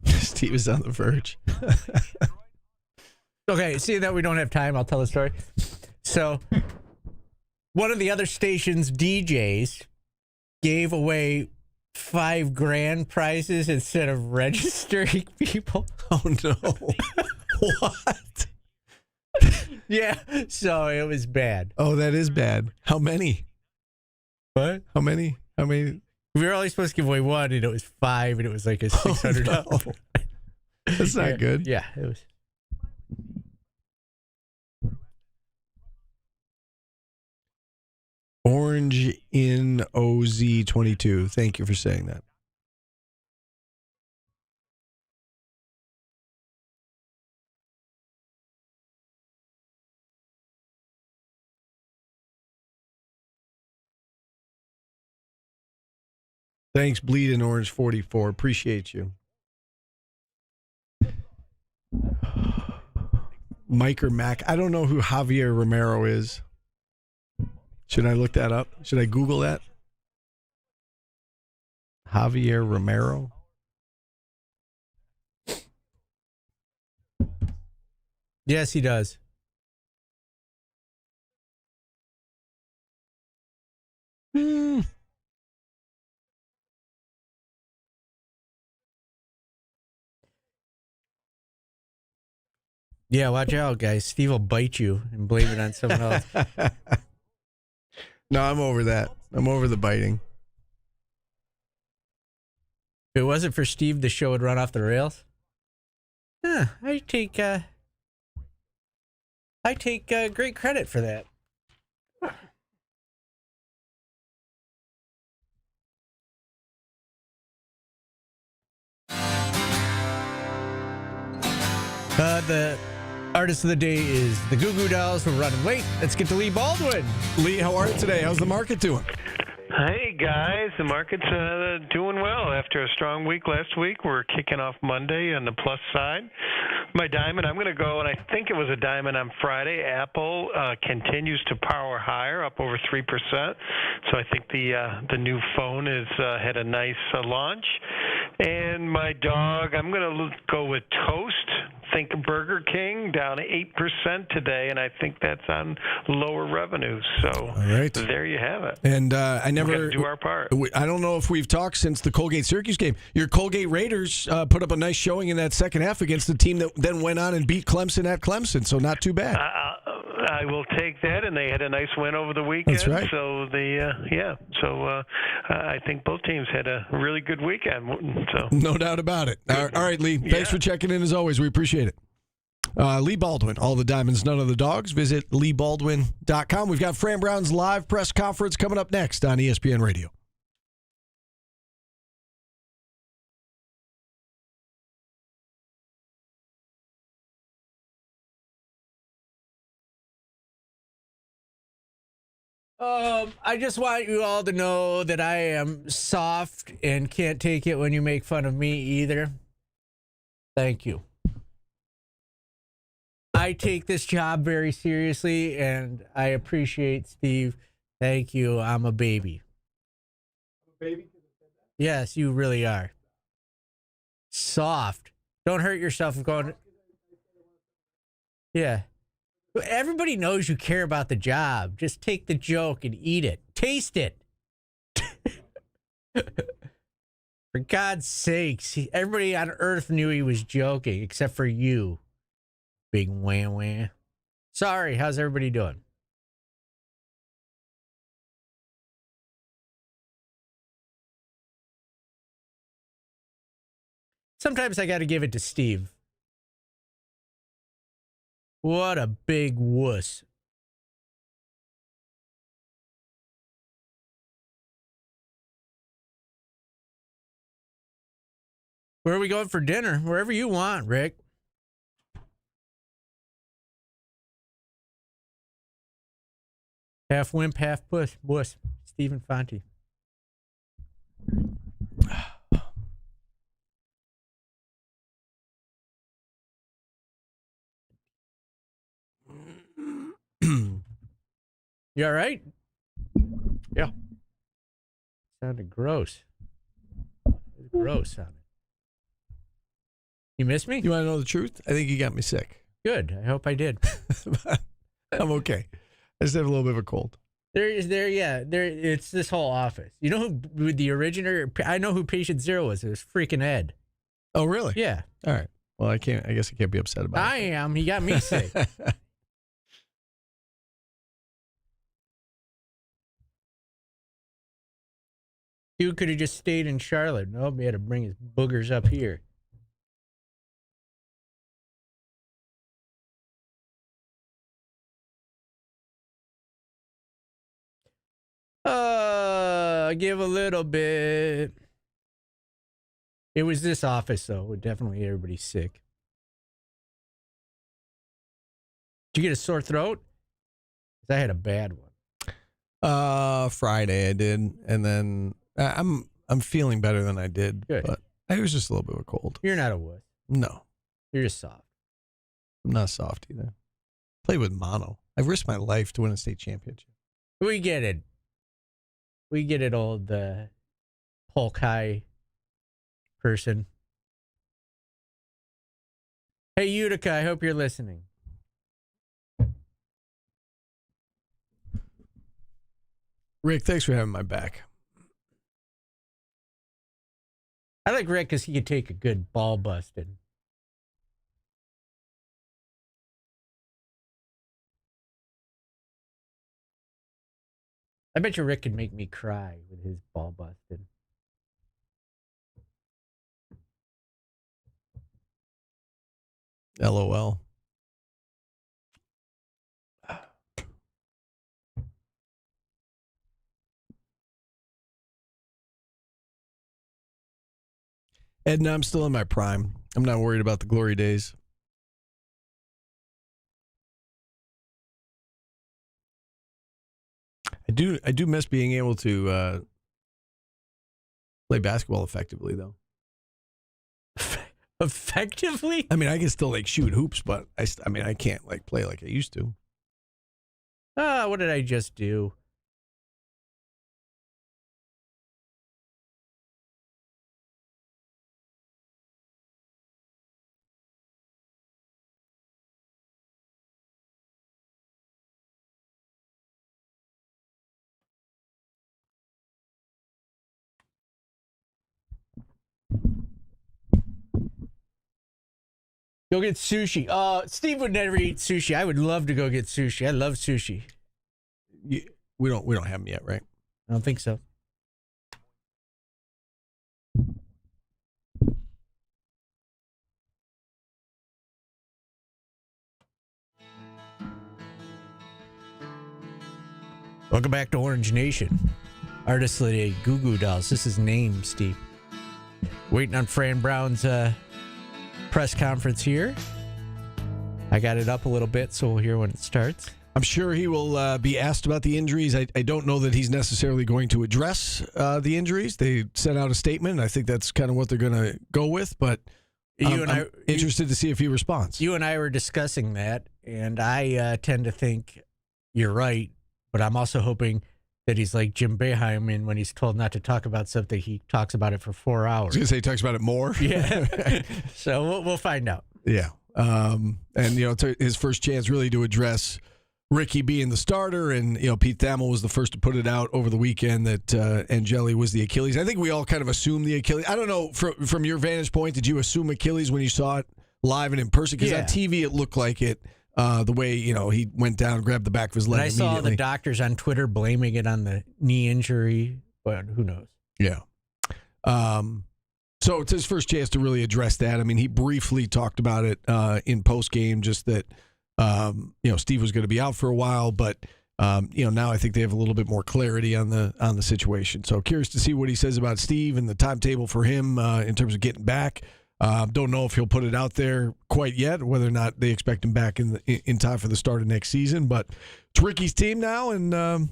Steve is on the verge. Okay, seeing that we don't have time, I'll tell the story. So, one of the other station's DJs gave away $5,000 prizes instead of registering people. Oh, no. What? Yeah, so it was bad. Oh, that is bad. How many? What? How many? We were only supposed to give away one, and it was 5, and it was like a $600. Oh, no. That's not good. Yeah, it was. Orange in OZ22. Thank you for saying that. Thanks, Bleed in Orange 44. Appreciate you. Mike or Mac. I don't know who Javier Romero is. Should I look that up? Should I Google that? Javier Romero? Yes, he does. Yeah, watch out, guys. Steve will bite you and blame it on someone else. No, I'm over that. I'm over the biting. If it wasn't for Steve, the show would run off the rails. I take great credit for that. The artist of the day is the Goo Goo Dolls. We're running late. Let's get to Lee Baldwin. Lee, how are you today? How's the market doing? Hey, guys. The market's doing well. After a strong week last week, we're kicking off Monday on the plus side. My diamond, I'm going to go, and I think it was a diamond on Friday. Apple continues to power higher, up over 3%. So I think the new phone has had a nice launch. And my dog, I'm going to go with Toast. Think Burger King down 8% today, and I think that's on lower revenues. So there you have it. And I never We're gonna do our part. I don't know if we've talked since the Colgate-Syracuse game. Your Colgate Raiders put up a nice showing in that second half against the team that then went on and beat Clemson at Clemson, so not too bad. I will take that, and they had a nice win over the weekend. That's right. So I think both teams had a really good weekend. So no doubt about it. All right, Lee. Thanks for checking in as always. We appreciate it. Lee Baldwin, all the diamonds, none of the dogs. Visit leebaldwin.com. We've got Fran Brown's live press conference coming up next on ESPN Radio. I just want you all to know that I am soft and can't take it when you make fun of me either. Thank you. I take this job very seriously, and I appreciate Steve. Thank you. I'm a baby. Yes, you really are. Soft. Don't hurt yourself going. Yeah. Everybody knows you care about the job. Just take the joke and eat it. Taste it. For God's sakes. Everybody on earth knew he was joking, except for you. Big wah-wah. Sorry, how's everybody doing? Sometimes I got to give it to Steve. What a big wuss. Where are we going for dinner? Wherever you want, Rick. Half wimp, half wuss. Stephen Fonte. You all right? Yeah. Sounded gross. Gross sounded. You miss me? You want to know the truth? I think you got me sick. Good. I hope I did. I'm okay. I just have a little bit of a cold. It's this whole office. You know who the originator? I know who patient zero was. It was freaking Ed. Oh, really? Yeah. All right. Well, I guess I can't be upset about it. I am. He got me sick. Dude could have just stayed in Charlotte. Nope, he had to bring his boogers up here. Give a little bit. It was this office, though. Definitely everybody's sick. Did you get a sore throat? 'Cause I had a bad one. Friday I did, and then I'm feeling better than I did. Good. But I was just a little bit of a cold. You're not a wuss. No. You're just soft. I'm not soft either. Play with mono. I've risked my life to win a state championship. We get it. We get it, old Hulk high person. Hey, Utica, I hope you're listening. Rick, thanks for having my back. I like Rick because he could take a good ball busting. I bet you Rick could make me cry with his ball busting. LOL. Edna, I'm still in my prime. I'm not worried about the glory days. I do miss being able to play basketball effectively, though. Effectively? I mean, I can still shoot hoops, but I can't play like I used to. What did I just do? Go get sushi. Steve would never eat sushi. I would love to go get sushi. I love sushi. We don't have them yet, right? I don't think so. Welcome back to Orange Nation. Artist of the day, Goo Goo Dolls. This is Name, Steve. Waiting on Fran Brown's press conference here. I got it up a little bit, so we'll hear when it starts. I'm sure he will be asked about the injuries. I don't know that he's necessarily going to address the injuries. They sent out a statement, and I think that's kind of what they're going to go with, but I'm interested to see if he responds. You and I were discussing that, and I tend to think you're right, but I'm also hoping that he's like Jim Boeheim, and when he's told not to talk about something, he talks about it for 4 hours. I was going to say he talks about it more. Yeah. So we'll find out. Yeah. And, it's his first chance really to address Ricky being the starter, and, Pete Thamel was the first to put it out over the weekend that Angeli was the Achilles. I think we all kind of assumed the Achilles. I don't know, from your vantage point, did you assume Achilles when you saw it live and in person? Because on TV it looked like it. The way, he went down, grabbed the back of his leg immediately. I saw the doctors on Twitter blaming it on the knee injury, but who knows? Yeah. So it's his first chance to really address that. I mean, he briefly talked about it in postgame, just that, Steve was going to be out for a while, but, now I think they have a little bit more clarity on the situation. So curious to see what he says about Steve and the timetable for him in terms of getting back. Don't know if he'll put it out there quite yet, whether or not they expect him back in time for the start of next season. But it's Ricky's team now, and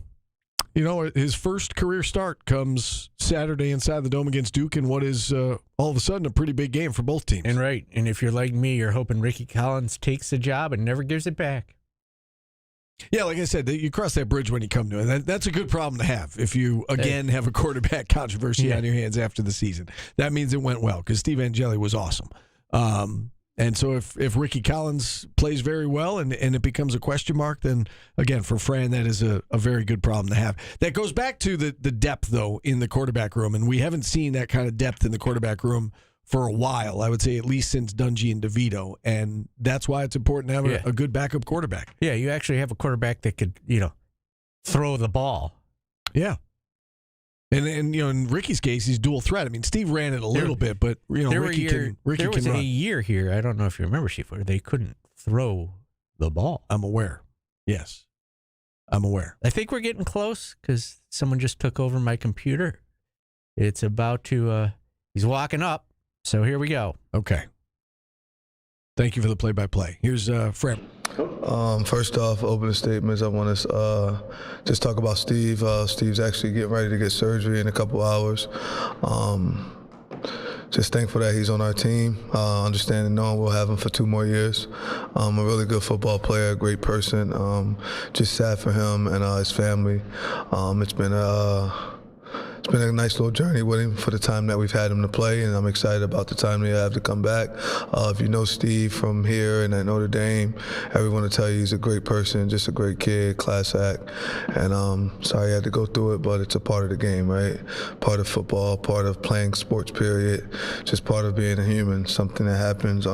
his first career start comes Saturday inside the Dome against Duke, in what is all of a sudden a pretty big game for both teams. And if you're like me, you're hoping Ricky Collins takes the job and never gives it back. Yeah, like I said, you cross that bridge when you come to it. That's a good problem to have if you, again, have a quarterback controversy on your hands after the season. That means it went well, because Steve Angeli was awesome. And so if Ricky Collins plays very well and it becomes a question mark, then, again, for Fran, that is a very good problem to have. That goes back to the depth, though, in the quarterback room, and we haven't seen that kind of depth in the quarterback room for a while, I would say at least since Dungy and DeVito, and that's why it's important to have a good backup quarterback. Yeah, you actually have a quarterback that could, throw the ball. Yeah. And in Ricky's case, he's dual threat. I mean, Steve ran it a little bit, but Ricky can run. There was a year here, I don't know if you remember, Steve, where they couldn't throw the ball. I'm aware. Yes. I'm aware. I think we're getting close because someone just took over my computer. It's about to, he's walking up. So here we go. Okay. Thank you for the play-by-play. Here's Fran. First off, opening statements, I want to just talk about Steve. Steve's actually getting ready to get surgery in a couple hours. Just thankful that he's on our team. Understanding, knowing we'll have him for 2 more years. A really good football player, a great person. Just sad for him and his family. It's been it's been a nice little journey with him for the time that we've had him to play, and I'm excited about the time that I have to come back. If you know Steve from here and at Notre Dame, everyone will tell you he's a great person, just a great kid, class act. And sorry I had to go through it, but it's a part of the game, right? Part of football, part of playing sports, period. Just part of being a human, something that happens.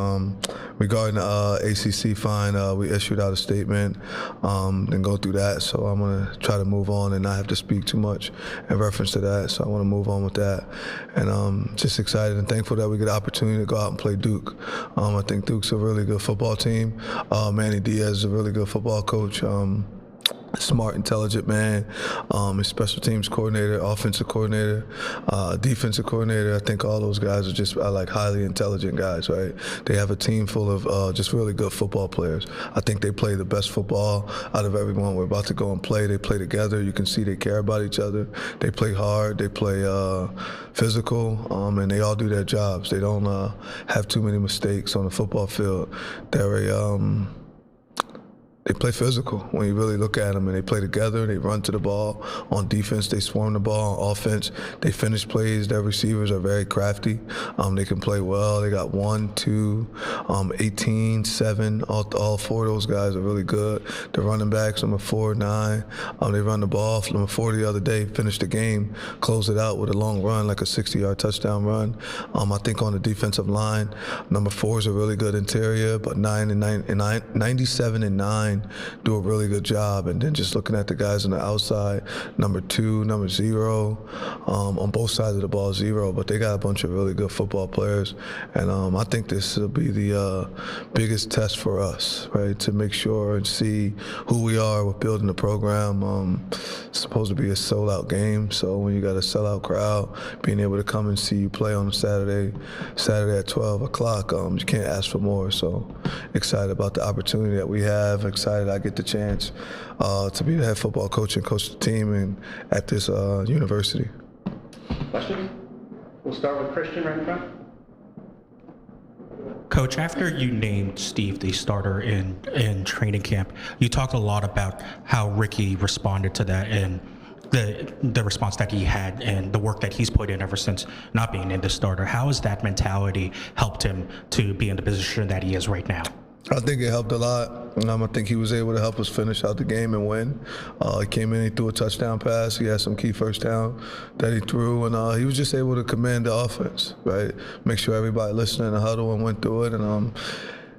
Regarding the ACC fine, we issued out a statement and go through that. So I'm going to try to move on and not have to speak too much in reference to that. So I want to move on with that. And just excited and thankful that we get the opportunity to go out and play Duke. I think Duke's a really good football team. Manny Diaz is a really good football coach. Smart, intelligent man. His special teams coordinator, offensive coordinator, defensive coordinator. I think all those guys are just like highly intelligent guys, right? They have a team full of just really good football players. I think they play the best football out of everyone we're about to go and play. They play together. You can see they care about each other. They play hard. They play physical, and they all do their jobs. They don't have too many mistakes on the football field. They play physical when you really look at them, and they play together. They run to the ball. On defense, they swarm the ball. On offense, they finish plays. Their receivers are very crafty. They can play well. They got 1, 2, 18, 7. All four of those guys are really good. The running backs, number 4, 9. They run the ball. Number 4 the other day finished the game, closed it out with a long run, like a 60-yard touchdown run. I think on the defensive line, number 4 is a really good interior, but 97 and 9 do a really good job. And then just looking at the guys on the outside, number 2, number 0, on both sides of the ball, 0, but they got a bunch of really good football players. And I think this will be the biggest test for us, right, to make sure and see who we are with building the program. It's supposed to be a sold-out game, so when you got a sellout crowd, being able to come and see you play on a Saturday at 12 o'clock, you can't ask for more. So excited about the opportunity that we have. Excited I get the chance to be the head football coach and coach the team and at this university. Questions? We'll start with Christian right in front. Coach, after you named Steve the starter in training camp, you talked a lot about how Ricky responded to that and the response that he had and the work that he's put in ever since not being in the starter. How has that mentality helped him to be in the position that he is right now? I think it helped a lot. I think he was able to help us finish out the game and win. He came in, he threw a touchdown pass. He had some key first down that he threw, and he was just able to command the offense, right? Make sure everybody listened in the huddle and went through it. And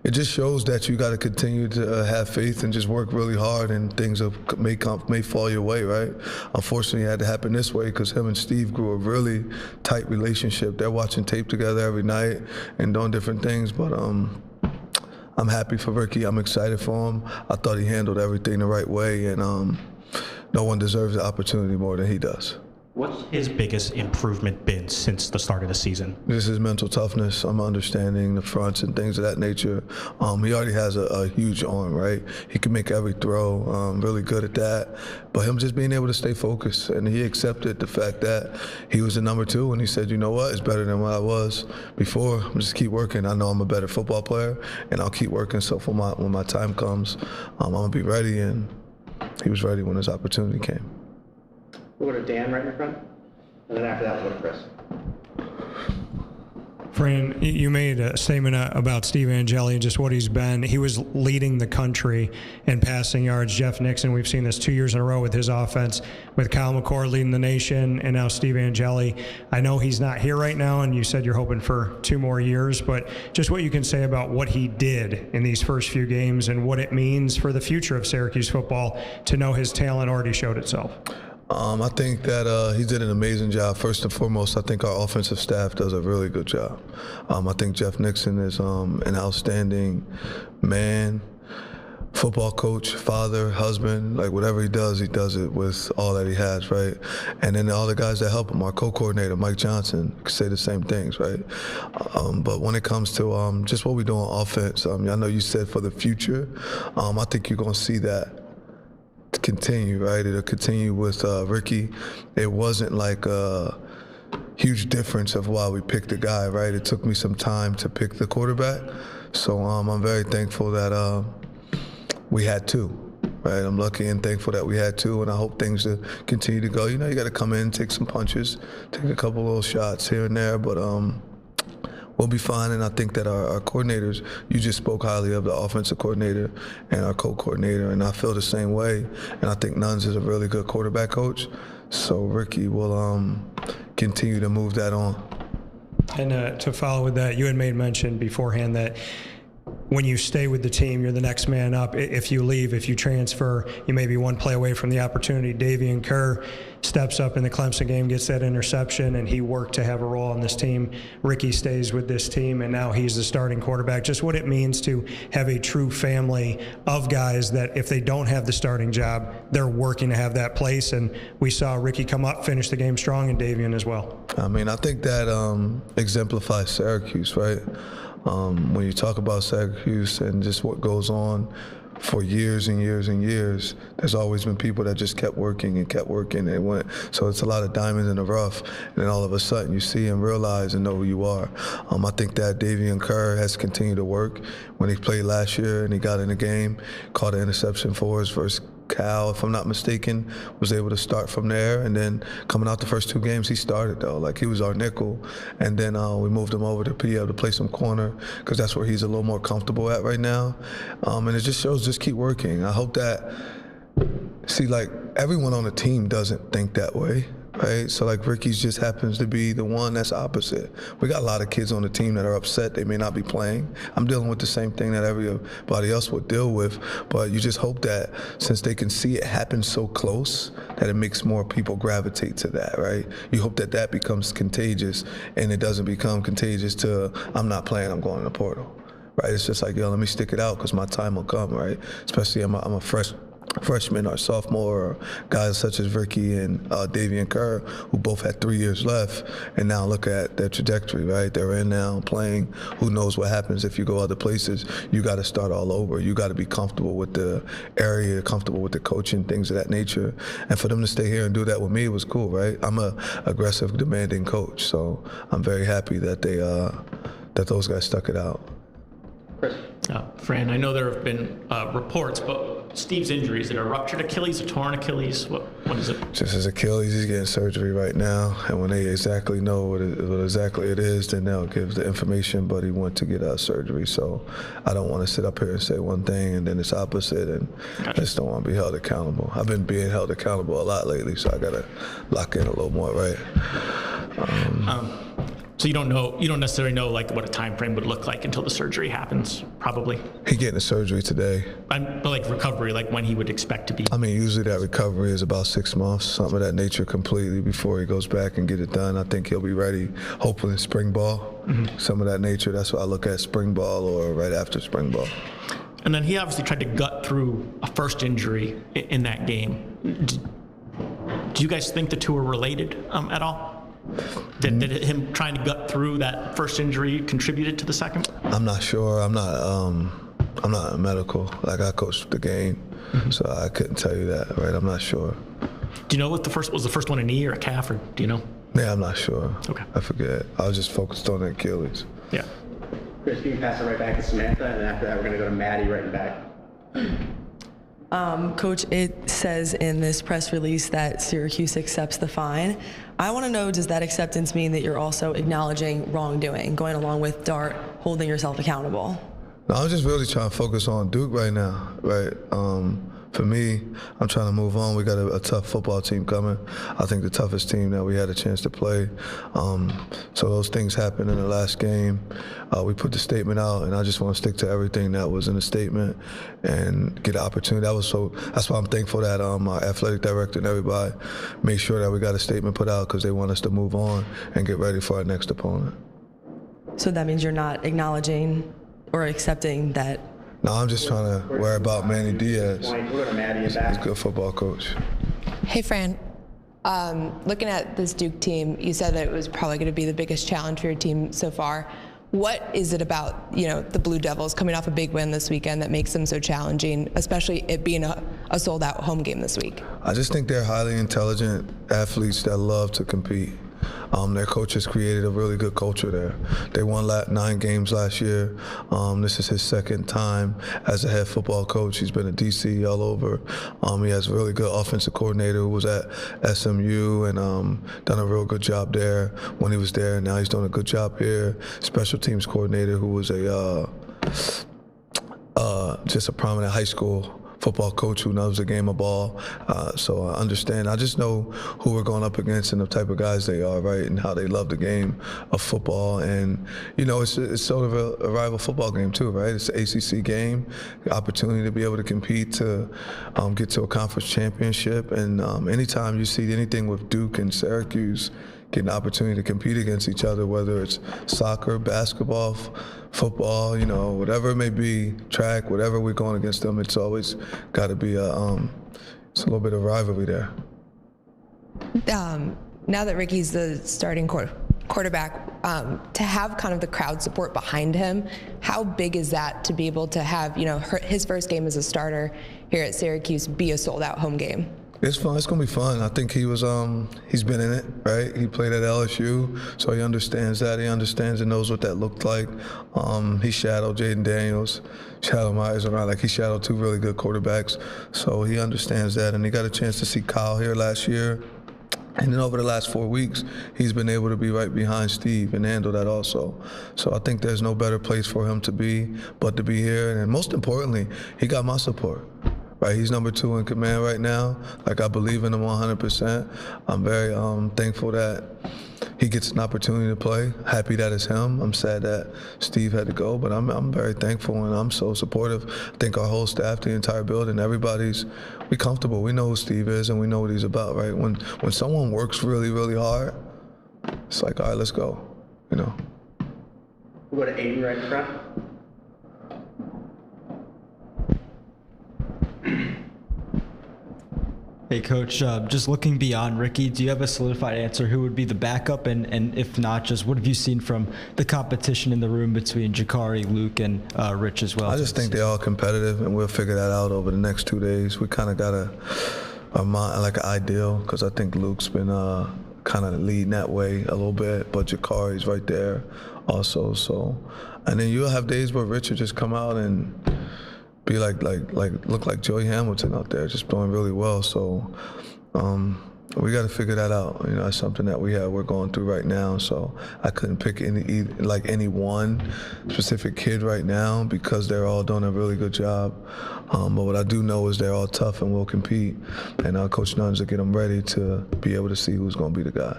it just shows that you got to continue to have faith and just work really hard, and things may fall your way, right? Unfortunately, it had to happen this way because him and Steve grew a really tight relationship. They're watching tape together every night and doing different things, but I'm happy for Ricky. I'm excited for him. I thought he handled everything the right way, and no one deserves the opportunity more than he does. What's his biggest improvement been since the start of the season? Just his mental toughness. I'm understanding the fronts and things of that nature. He already has a huge arm, right? He can make every throw, really good at that. But him just being able to stay focused, and he accepted the fact that he was the number 2, and he said, you know what, it's better than what I was before. I'm just keep working. I know I'm a better football player, and I'll keep working. So when my time comes, I'm going to be ready, and he was ready when his opportunity came. We'll go to Dan right in the front, and then after that we'll go to Chris. Fran, you made a statement about Steve Angeli and just what he's been. He was leading the country in passing yards. Jeff Nixon, we've seen this 2 years in a row with his offense, with Kyle McCord leading the nation, and now Steve Angeli. I know he's not here right now, and you said you're hoping for 2 more years, but just what you can say about what he did in these first few games and what it means for the future of Syracuse football to know his talent already showed itself. I think that he did an amazing job. First and foremost, I think our offensive staff does a really good job. I think Jeff Nixon is an outstanding man, football coach, father, husband. Like whatever he does it with all that he has, right? And then all the guys that help him, our co-coordinator, Mike Johnson, say the same things, right? But when it comes to just what we do on offense, I know you said for the future, I think you're going to see that continue, right? It'll continue with Ricky. It wasn't like a huge difference of why we picked a guy, right? It took me some time to pick the quarterback. So I'm very thankful that we had 2. right? I'm lucky and thankful that we had 2, and I hope things to continue to go. You know, you got to come in, take some punches, take a couple little shots here and there, but we'll be fine. And I think that our coordinators, you just spoke highly of the offensive coordinator and our co-coordinator, and I feel the same way. And I think Nuns is a really good quarterback coach, so Ricky will continue to move that on. And to follow with that, you had made mention beforehand that when you stay with the team, you're the next man up. If you leave, if you transfer, you may be one play away from the opportunity. Davian Kerr steps up in the Clemson game, gets that interception, and he worked to have a role on this team. Ricky stays with this team, and now he's the starting quarterback. Just what it means to have a true family of guys that if they don't have the starting job, they're working to have that place. And we saw Ricky come up, finish the game strong, and Davian as well. I mean, I think that exemplifies Syracuse, right? When you talk about Syracuse and just what goes on for years and years and years, there's always been people that just kept working and they went. So it's a lot of diamonds in the rough, and then all of a sudden you see and realize and know who you are. I think that Davian Kerr has continued to work. When he played last year and he got in the game, caught an interception for us versus Cal, if I'm not mistaken, was able to start from there. And then coming out the first 2 games, he started, though. Like, he was our nickel. And then we moved him over to be able to play some corner because that's where he's a little more comfortable at right now. And it just shows just keep working. I hope that, see, like, everyone on the team doesn't think that way. Right, so like Ricky's just happens to be the one that's opposite. We got a lot of kids on the team that are upset they may not be playing. I'm dealing with the same thing that everybody else would deal with, but you just hope that since they can see it happen so close, that it makes more people gravitate to that, right? You hope that that becomes contagious, and it doesn't become contagious to I'm not playing, I'm going in the portal, right? It's just like, yo, let me stick it out because my time will come, right? Especially I'm a freshman or sophomore, or guys such as Ricky and Davian Kerr, who both had 3 years left, and now look at their trajectory, right? They're in now playing. Who knows what happens if you go other places? You got to start all over. You got to be comfortable with the area, comfortable with the coaching, things of that nature. And for them to stay here and do that with me, it was cool, right? I'm a aggressive, demanding coach, so I'm very happy that they that those guys stuck it out. Fran, I know there have been reports, but Steve's injury, is it a ruptured Achilles, a torn Achilles? What is it? Just his Achilles. He's getting surgery right now, and when they exactly know what exactly it is, then they'll give the information, but he went to get surgery, so I don't want to sit up here and say one thing and then it's opposite, and I just don't want to be held accountable. I've been being held accountable a lot lately, so I got to lock in a little more, right? So you don't necessarily know like what a time frame would look like until the surgery happens, probably. He getting the surgery today. But like recovery, like when he would expect to be. I mean, usually that recovery is about 6 months, something of that nature completely before he goes back and get it done. I think he'll be ready, hopefully in spring ball, some of that nature. That's what I look at, spring ball or right after spring ball. And then he obviously tried to gut through a first injury in that game. Do you guys think the two are related at all? Did him trying to gut through that first injury contributed to the second? I'm not sure. I'm not a medical. Like, I coached the game, so I couldn't tell you that. Right? I'm not sure. Do you know what was the first one, a knee or a calf, or do you know? Yeah, I'm not sure. Okay. I forget. I was just focused on the Achilles. Yeah. Chris, you can pass it right back to Samantha, and then after that, we're going to go to Maddie right in back. Coach, it says in this press release that Syracuse accepts the fine. I want to know, does that acceptance mean that you're also acknowledging wrongdoing, going along with Dart, holding yourself accountable? No, I'm just really trying to focus on Duke right now, right? For me, I'm trying to move on. We got a tough football team coming. I think the toughest team that we had a chance to play. So those things happened in the last game. We put the statement out, and I just want to stick to everything that was in the statement and get an opportunity. That's why I'm thankful that our athletic director and everybody made sure that we got a statement put out, because they want us to move on and get ready for our next opponent. So that means you're not acknowledging or accepting that? No, I'm just trying to worry about Manny Diaz. He's a good football coach. Hey, Fran. Looking at this Duke team, you said that it was probably going to be the biggest challenge for your team so far. What is it about, the Blue Devils coming off a big win this weekend that makes them so challenging, especially it being a sold-out home game this week? I just think they're highly intelligent athletes that love to compete. Their coaches created a really good culture there. They won 9 games last year. This is his second time as a head football coach. He's been a DC all over. He has a really good offensive coordinator who was at SMU and done a real good job there when he was there. Now he's doing a good job here. Special teams coordinator who was just a prominent high school football coach who knows the game of ball. So I understand. I just know who we're going up against and the type of guys they are, right, and how they love the game of football. And, it's sort of a rival football game too, right? It's an ACC game, the opportunity to be able to compete to get to a conference championship. And anytime you see anything with Duke and Syracuse get an opportunity to compete against each other, whether it's soccer, basketball, football, whatever it may be, track, whatever we're going against them, it's always got to be it's a little bit of rivalry there. Now that Ricky's the starting quarterback, to have kind of the crowd support behind him, how big is that to be able to have, his first game as a starter here at Syracuse be a sold-out home game? It's fun. It's gonna be fun. I think he was. He's been in it, right? He played at LSU, so he understands that. He understands and knows what that looked like. He shadowed Jaden Daniels, shadowed Myers around. Like he shadowed 2 really good quarterbacks, so he understands that. And he got a chance to see Kyle here last year. And then over the last 4 weeks, he's been able to be right behind Steve and handle that also. So I think there's no better place for him to be but to be here. And most importantly, he got my support. Right, he's number 2 in command right now. Like, I believe in him 100%. I'm very thankful that he gets an opportunity to play. Happy that it's him. I'm sad that Steve had to go, but I'm very thankful and I'm so supportive. I think our whole staff, the entire building, we comfortable. We know who Steve is and we know what he's about, right? When someone works really, really hard, it's like, all right, let's go, We'll go to Aiden right in front. Hey, Coach, just looking beyond Ricky, do you have a solidified answer? Who would be the backup? And if not, just what have you seen from the competition in the room between Jakari, Luke, and Rich as well? I just think they're all competitive, and we'll figure that out over the next 2 days. We kind of got an ideal, because I think Luke's been kind of leading that way a little bit, but Jakari's right there also. So, and then you'll have days where Rich will just come out and be look like Joey Hamilton out there, just doing really well. So we got to figure that out. It's something that we're going through right now. So I couldn't pick any one specific kid right now because they're all doing a really good job. But what I do know is they're all tough and will compete. And Coach Nuns will get them ready to be able to see who's going to be the guy.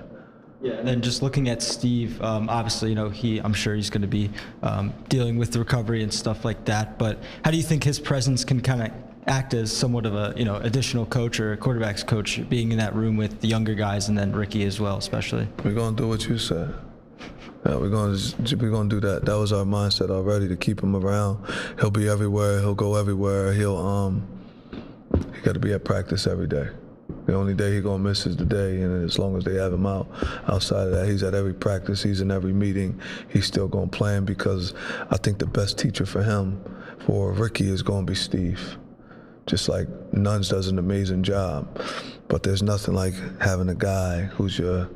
Yeah, and then just looking at Steve, obviously, I'm sure he's going to be dealing with the recovery and stuff like that. But how do you think his presence can kind of act as somewhat of a, additional coach or a quarterback's coach, being in that room with the younger guys and then Ricky as well, especially? We're going to do what you said. Yeah, we're going to do that. That was our mindset already, to keep him around. He'll be everywhere. He'll go everywhere. He got to be at practice every day. The only day he's going to miss is the day, and as long as they have him out, outside of that, he's at every practice, he's in every meeting, he's still going to play him, because I think the best teacher for him, for Ricky, is going to be Steve. Just like Nuns does an amazing job, but there's nothing like having a guy who's your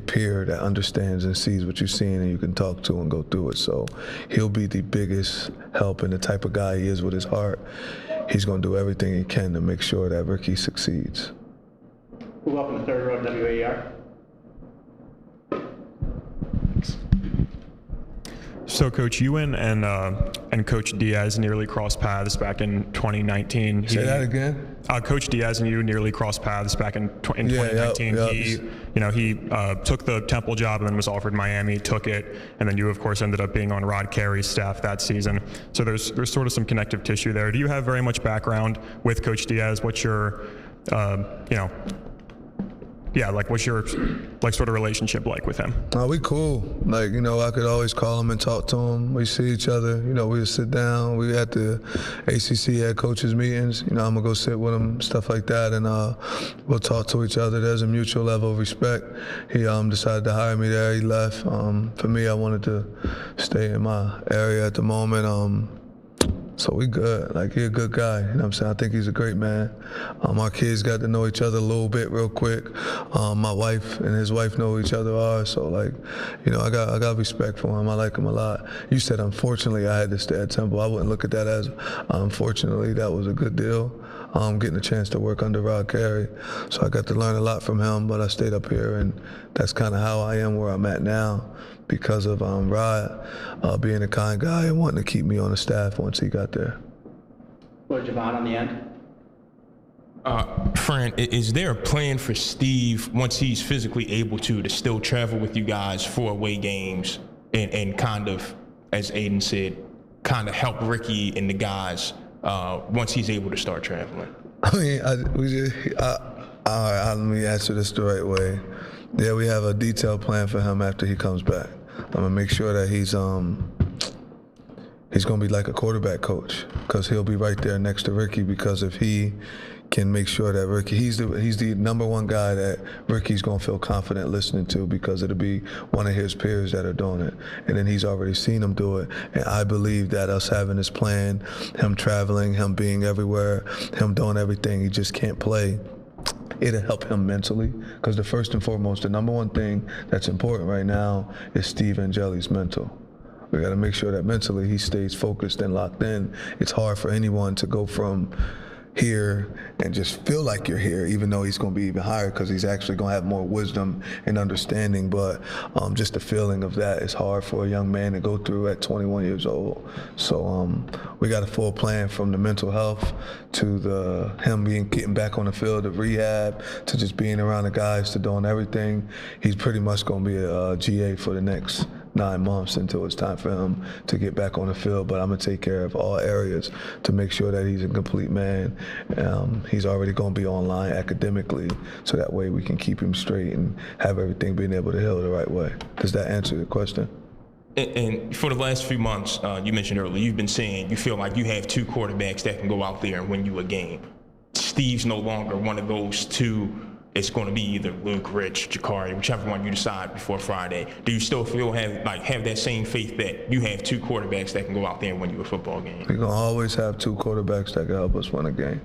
peer that understands and sees what you're seeing and you can talk to and go through it. So he'll be the biggest help, and the type of guy he is with his heart, he's going to do everything he can to make sure that Ricky succeeds. Move up in the third row of WAER. So, Coach, you and Coach Diaz nearly crossed paths back in 2019. Say that again? Coach Diaz and you nearly crossed paths back in 2019. Yeah. He took the Temple job and then was offered Miami, took it, and then you, of course, ended up being on Rod Carey's staff that season. So there's sort of some connective tissue there. Do you have very much background with Coach Diaz? What's your, what's your sort of relationship like with him? We cool. I could always call him and talk to him. We see each other. We would sit down. We at the ACC head coaches meetings. I'm gonna go sit with him, stuff like that, and we'll talk to each other. There's a mutual level of respect. He decided to hire me there. He left. For me, I wanted to stay in my area at the moment. So we good. Like, he's a good guy. You know what I'm saying? I think he's a great man. Our kids got to know each other a little bit real quick. My wife and his wife know who each other are. So, like, you know, I got respect for him. I like him a lot. You said, unfortunately, I had to stay at Temple. I wouldn't look at that as, unfortunately, that was a good deal. Getting a chance to work under Rod Carey. So I got to learn a lot from him, but I stayed up here, and that's kind of how I am where I'm at now, because of Rod being a kind guy and wanting to keep me on the staff once he got there. What, Javon, on the end? Fran, is there a plan for Steve once he's physically able to still travel with you guys for away games and kind of, as Aiden said, kind of help Ricky and the guys once he's able to start traveling? I mean, all right, let me answer this the right way. Yeah, we have a detailed plan for him after he comes back. I'm gonna make sure that he's gonna be like a quarterback coach, because he'll be right there next to Ricky, because if he can make sure that Ricky, he's the number one guy that Ricky's gonna feel confident listening to, because it'll be one of his peers that are doing it. And then he's already seen him do it. And I believe that us having this plan, him traveling, him being everywhere, him doing everything, he just can't play. It'll help him mentally, because the first and foremost, the number one thing that's important right now is Steve Angeli's mental. We got to make sure that mentally he stays focused and locked in. It's hard for anyone to go from here and just feel like you're here, even though he's going to be even higher, because he's actually going to have more wisdom and understanding. But just the feeling of that is hard for a young man to go through at 21 years old. So we got a full plan, from the mental health to him getting back on the field, of rehab, to just being around the guys, to doing everything. He's pretty much going to be a GA for the next 9 months until it's time for him to get back on the field. But I'm going to take care of all areas to make sure that he's a complete man. He's already going to be online academically, so that way we can keep him straight and have everything being able to heal the right way. Does that answer the question? And for the last few months, you mentioned earlier, you've been saying you feel like you have two quarterbacks that can go out there and win you a game. Steve's no longer one of those two. It's going to be either Luke, Rich, Jakari, whichever one you decide before Friday. Do you still have that same faith that you have two quarterbacks that can go out there and win you a football game? We're going to always have two quarterbacks that can help us win a game.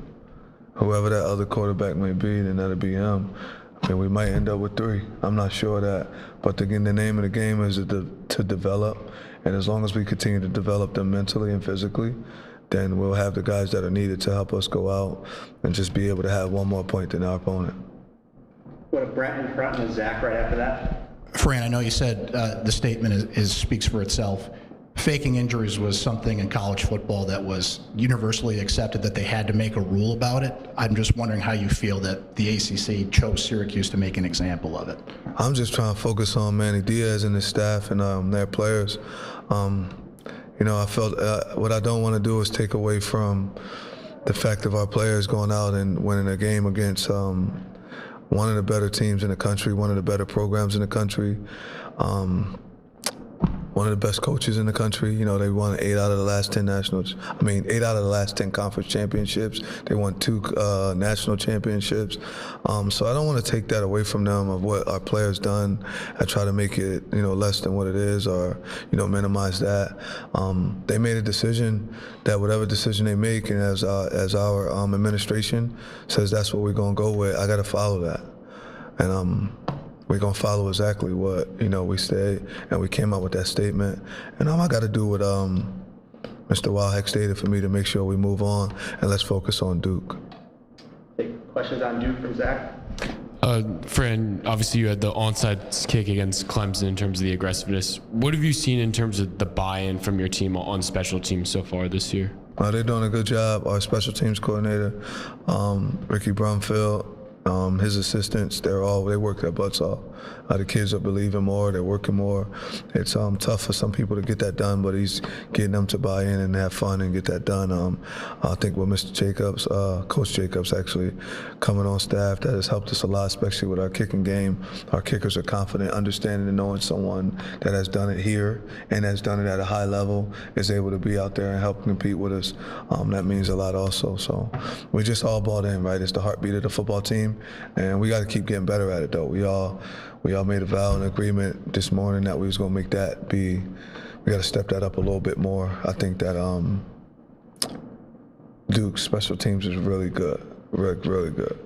Whoever that other quarterback may be, then that'll be him. I mean, we might end up with three. I'm not sure of that. But again, the name of the game is to develop. And as long as we continue to develop them mentally and physically, then we'll have the guys that are needed to help us go out and just be able to have one more point than our opponent. What if Brent in front and Zach right after that? Fran, I know you said the statement speaks for itself. Faking injuries was something in college football that was universally accepted, that they had to make a rule about it. I'm just wondering how you feel that the ACC chose Syracuse to make an example of it. I'm just trying to focus on Manny Diaz and his staff and their players. You know, I felt what I don't want to do is take away from the fact of our players going out and winning a game against one of the better teams in the country, one of the better programs in the country, one of the best coaches in the country. You know, they won 8 out of the last 10 8 out of the last 10 conference championships. They won 2 national championships. So I don't want to take that away from them, of what our players done. I try to make it, you know, less than what it is, or, you know, minimize that. They made a decision that whatever decision they make, and as our administration says that's what we're going to go with, I got to follow that. And we're going to follow exactly what, you know, we said, and we came out with that statement. And all I got to do what Mr. Wildheck stated for me to make sure we move on, and let's focus on Duke. Questions on Duke from Zach? Fran, obviously you had the onside kick against Clemson in terms of the aggressiveness. What have you seen in terms of the buy-in from your team on special teams so far this year? They're doing a good job. Our special teams coordinator, Ricky Brumfield, his assistants, they work their butts off. The kids are believing more, they're working more. It's tough for some people to get that done, but he's getting them to buy in and have fun and get that done. I think with Mr. Jacobs, Coach Jacobs actually coming on staff, that has helped us a lot, especially with our kicking game. Our kickers are confident, understanding and knowing someone that has done it here and has done it at a high level is able to be out there and help compete with us. That means a lot also. So we just all bought in, right? It's the heartbeat of the football team, and we got to keep getting better at it, though. We all made a vow and agreement this morning that we was going to make that be, we got to step that up a little bit more. I think that Duke's special teams is really good, really good.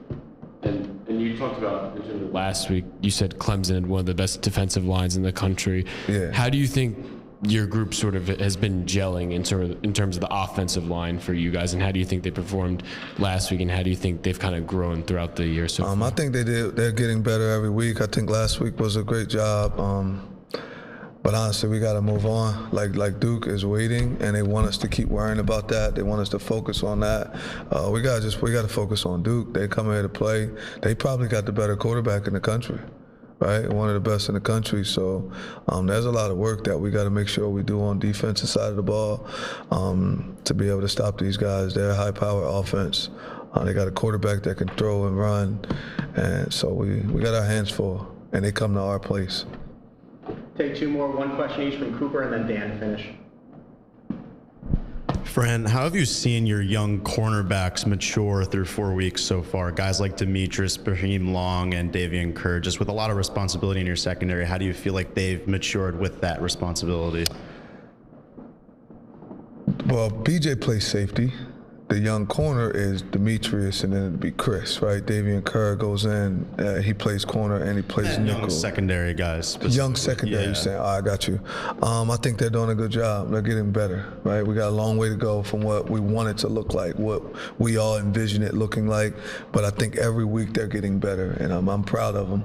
And you talked about last week, you said Clemson had one of the best defensive lines in the country. Yeah. How do you think your group sort of has been gelling in terms of the offensive line for you guys, and how do you think they performed last week, and how do you think they've kind of grown throughout the year so far? I think they're getting better every week. I think last week was a great job. But honestly, we got to move on. Like Duke is waiting, and they want us to keep worrying about that. They want us to focus on that. We got to focus on Duke. They come here to play. They probably got the better quarterback in the country, right? One of the best in the country. So there's a lot of work that we got to make sure we do on defensive side of the ball to be able to stop these guys. They're a high-power offense. They got a quarterback that can throw and run, and so we got our hands full, and they come to our place. Take two more, one question each from Cooper and then Dan to finish. Fran, how have you seen your young cornerbacks mature through 4 weeks so far? Guys like Demetrius, Brahim Long, and Davian Kerr, just with a lot of responsibility in your secondary. How do you feel like they've matured with that responsibility? Well, BJ plays safety. The young corner is Demetrius, and then it'd be Chris, right? Davian Kerr goes in. He plays corner and he plays nickel. Young secondary guys. Young secondary, you're saying? Oh, I got you. I think they're doing a good job. They're getting better, right? We got a long way to go from what we want it to look like, what we all envision it looking like. But I think every week they're getting better, and I'm proud of them.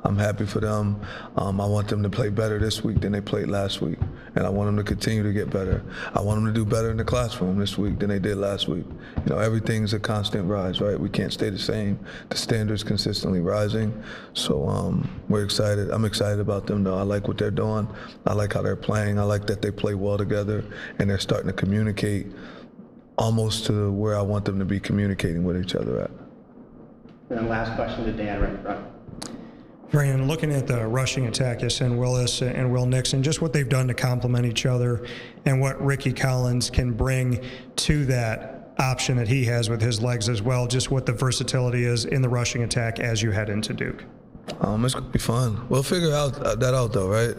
I'm happy for them. I want them to play better this week than they played last week, and I want them to continue to get better. I want them to do better in the classroom this week than they did last week. You know, everything's a constant rise, right? We can't stay the same. The standard's consistently rising, so we're excited. I'm excited about them, though. I like what they're doing. I like how they're playing. I like that they play well together, and they're starting to communicate almost to where I want them to be communicating with each other at. And then last question to Dan right in front. Fran, looking at the rushing attack, Yasin Willis and Will Nixon, just what they've done to complement each other and what Ricky Collins can bring to that option that he has with his legs as well, just what the versatility is in the rushing attack as you head into Duke. It's going to be fun. We'll figure that out, though, right?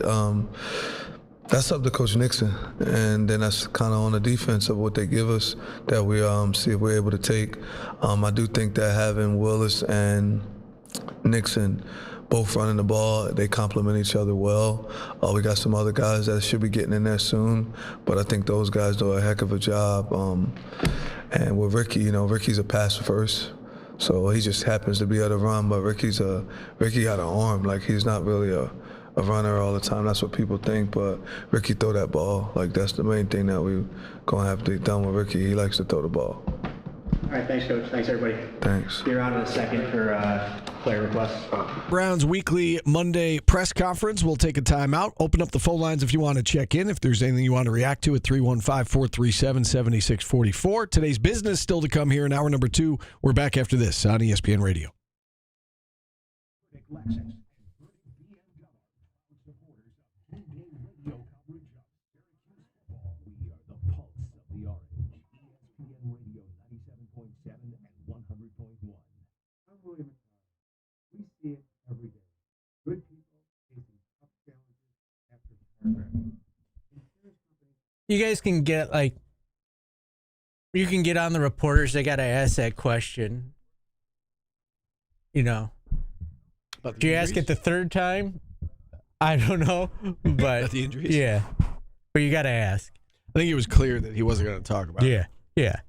That's up to Coach Nixon, and then that's kind of on the defense of what they give us that we see if we're able to take. I do think that having Willis and Nixon both running the ball, they complement each other well. We got some other guys that should be getting in there soon, but I think those guys do a heck of a job. And with Ricky, Ricky's a passer first, so he just happens to be able to run, but Ricky got an arm. Like, he's not really a runner all the time. That's what people think, but Ricky throw that ball. Like, that's the main thing that we're going to have to get done with Ricky. He likes to throw the ball. All right, thanks, Coach. Thanks, everybody. Thanks. You're on in a second for player requests. Browns weekly Monday press conference. We'll take a timeout. Open up the phone lines if you want to check in. If there's anything you want to react to at 315-437-7644. Today's business still to come here in hour number 2. We're back after this on ESPN Radio. You guys can get you can get on the reporters. They got to ask that question. Do you ask it the third time? I don't know, but the injuries? Yeah, but you got to ask. I think it was clear that he wasn't going to talk about it. Yeah.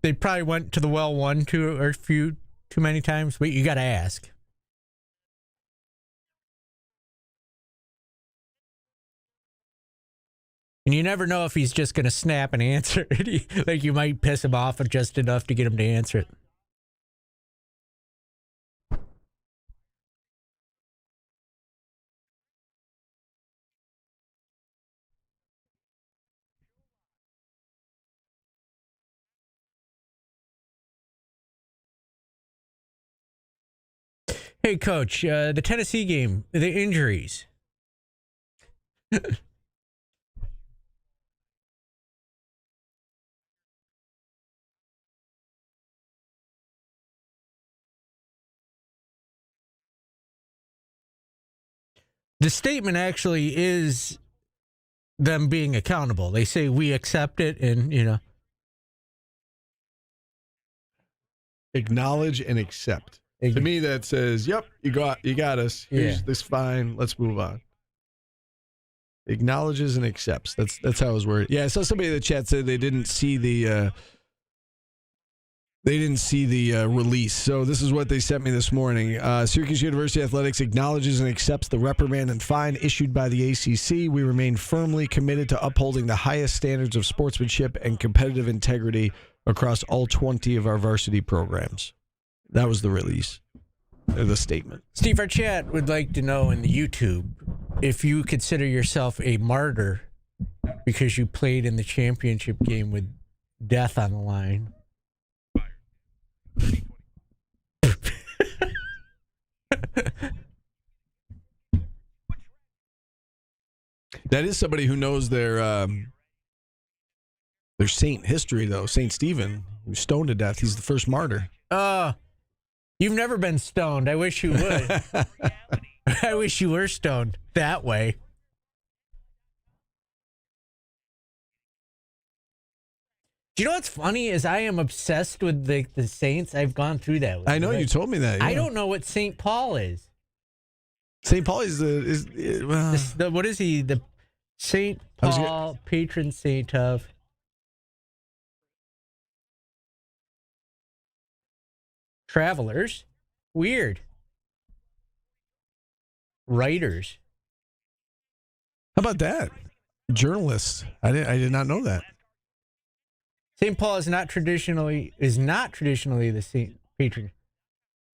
They probably went to the well too many times, but you got to ask. And you never know if he's just going to snap and answer it. Like, you might piss him off just enough to get him to answer it. Hey, Coach, the Tennessee game, the injuries. The statement actually is them being accountable. They say we accept it, and Acknowledge and accept. To me, that says, "Yep, you got us. Here's this fine. Let's move on." Acknowledges and accepts. That's how it was worded. Yeah, I saw somebody in the chat said they didn't see the release. So this is what they sent me this morning. Syracuse University Athletics acknowledges and accepts the reprimand and fine issued by the ACC. We remain firmly committed to upholding the highest standards of sportsmanship and competitive integrity across all 20 of our varsity programs. That was the release, the statement. Steve, our chat would like to know in the YouTube if you consider yourself a martyr because you played in the championship game with death on the line. That is somebody who knows their saint history, though. Saint Stephen, who was stoned to death. He's the first martyr. You've never been stoned. I wish you would. I wish you were stoned that way. Do you know what's funny is I am obsessed with the Saints. I've gone through that. With I know you told me that. Yeah. I don't know what St. Paul is. St. Paul is what is he? The St. Paul patron saint of travelers. Weird. Writers. How about that? Journalists. I did not know that. St. Paul is not traditionally the saint patron.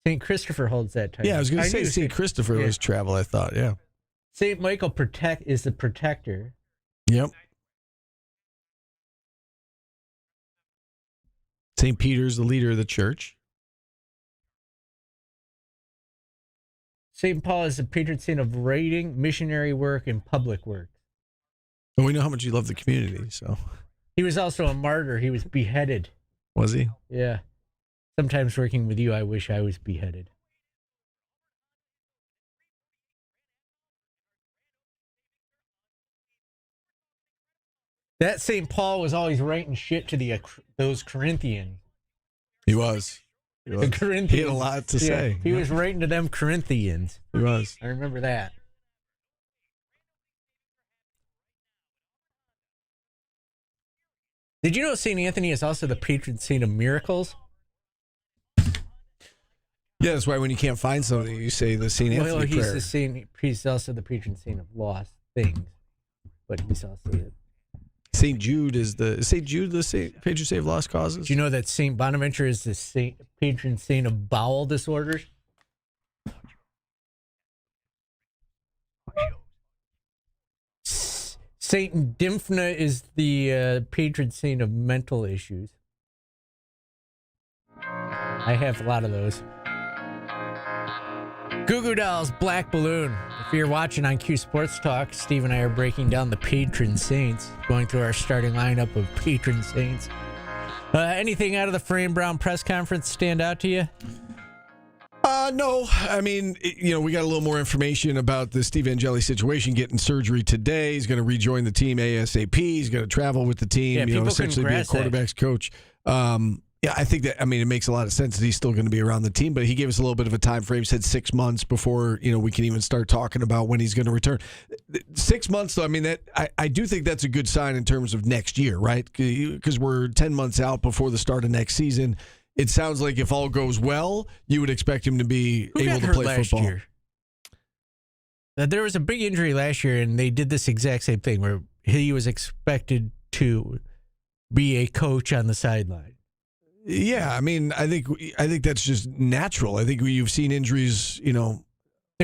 St. Christopher holds that title. Yeah, I was going to say St. Christopher was travel, I thought, yeah. St. Michael is the protector. Yep. St. Peter's the leader of the church. St. Paul is the patron saint of writing, missionary work, and public work. And we know how much you love the community, so. He was also a martyr. He was beheaded. Was he? Yeah. Sometimes working with you, I wish I was beheaded. That St. Paul was always writing shit to those Corinthians. He was. The Corinthians. He had a lot to say. He was writing to them Corinthians. He was. I remember that. Did you know St. Anthony is also the patron saint of miracles? Yeah, that's why when you can't find something, you say the St. Anthony prayer. He's also the patron saint of lost things, but he's also St. Jude is the patron saint of lost causes. Do you know that St. Bonaventure is the patron saint of bowel disorders? Saint Dymphna is the patron saint of mental issues. I have a lot of those. Goo Goo Dolls, Black Balloon. If you're watching on Q Sports Talk, Steve and I are breaking down the patron saints, going through our starting lineup of patron saints. Anything out of the Fran Brown press conference stand out to you? No. I mean, we got a little more information about the Steve Angeli situation, getting surgery today. He's going to rejoin the team ASAP. He's going to travel with the team, essentially be a quarterback's coach. Yeah, I think that, it makes a lot of sense that he's still going to be around the team, but he gave us a little bit of a time frame, said 6 months before, we can even start talking about when he's going to return. 6 months, though, I do think that's a good sign in terms of next year, right? Because we're 10 months out before the start of next season. It sounds like if all goes well, you would expect him to be able to play football. Year? There was a big injury last year, and they did this exact same thing where he was expected to be a coach on the sideline. Yeah, I think that's just natural. I think you've seen injuries, It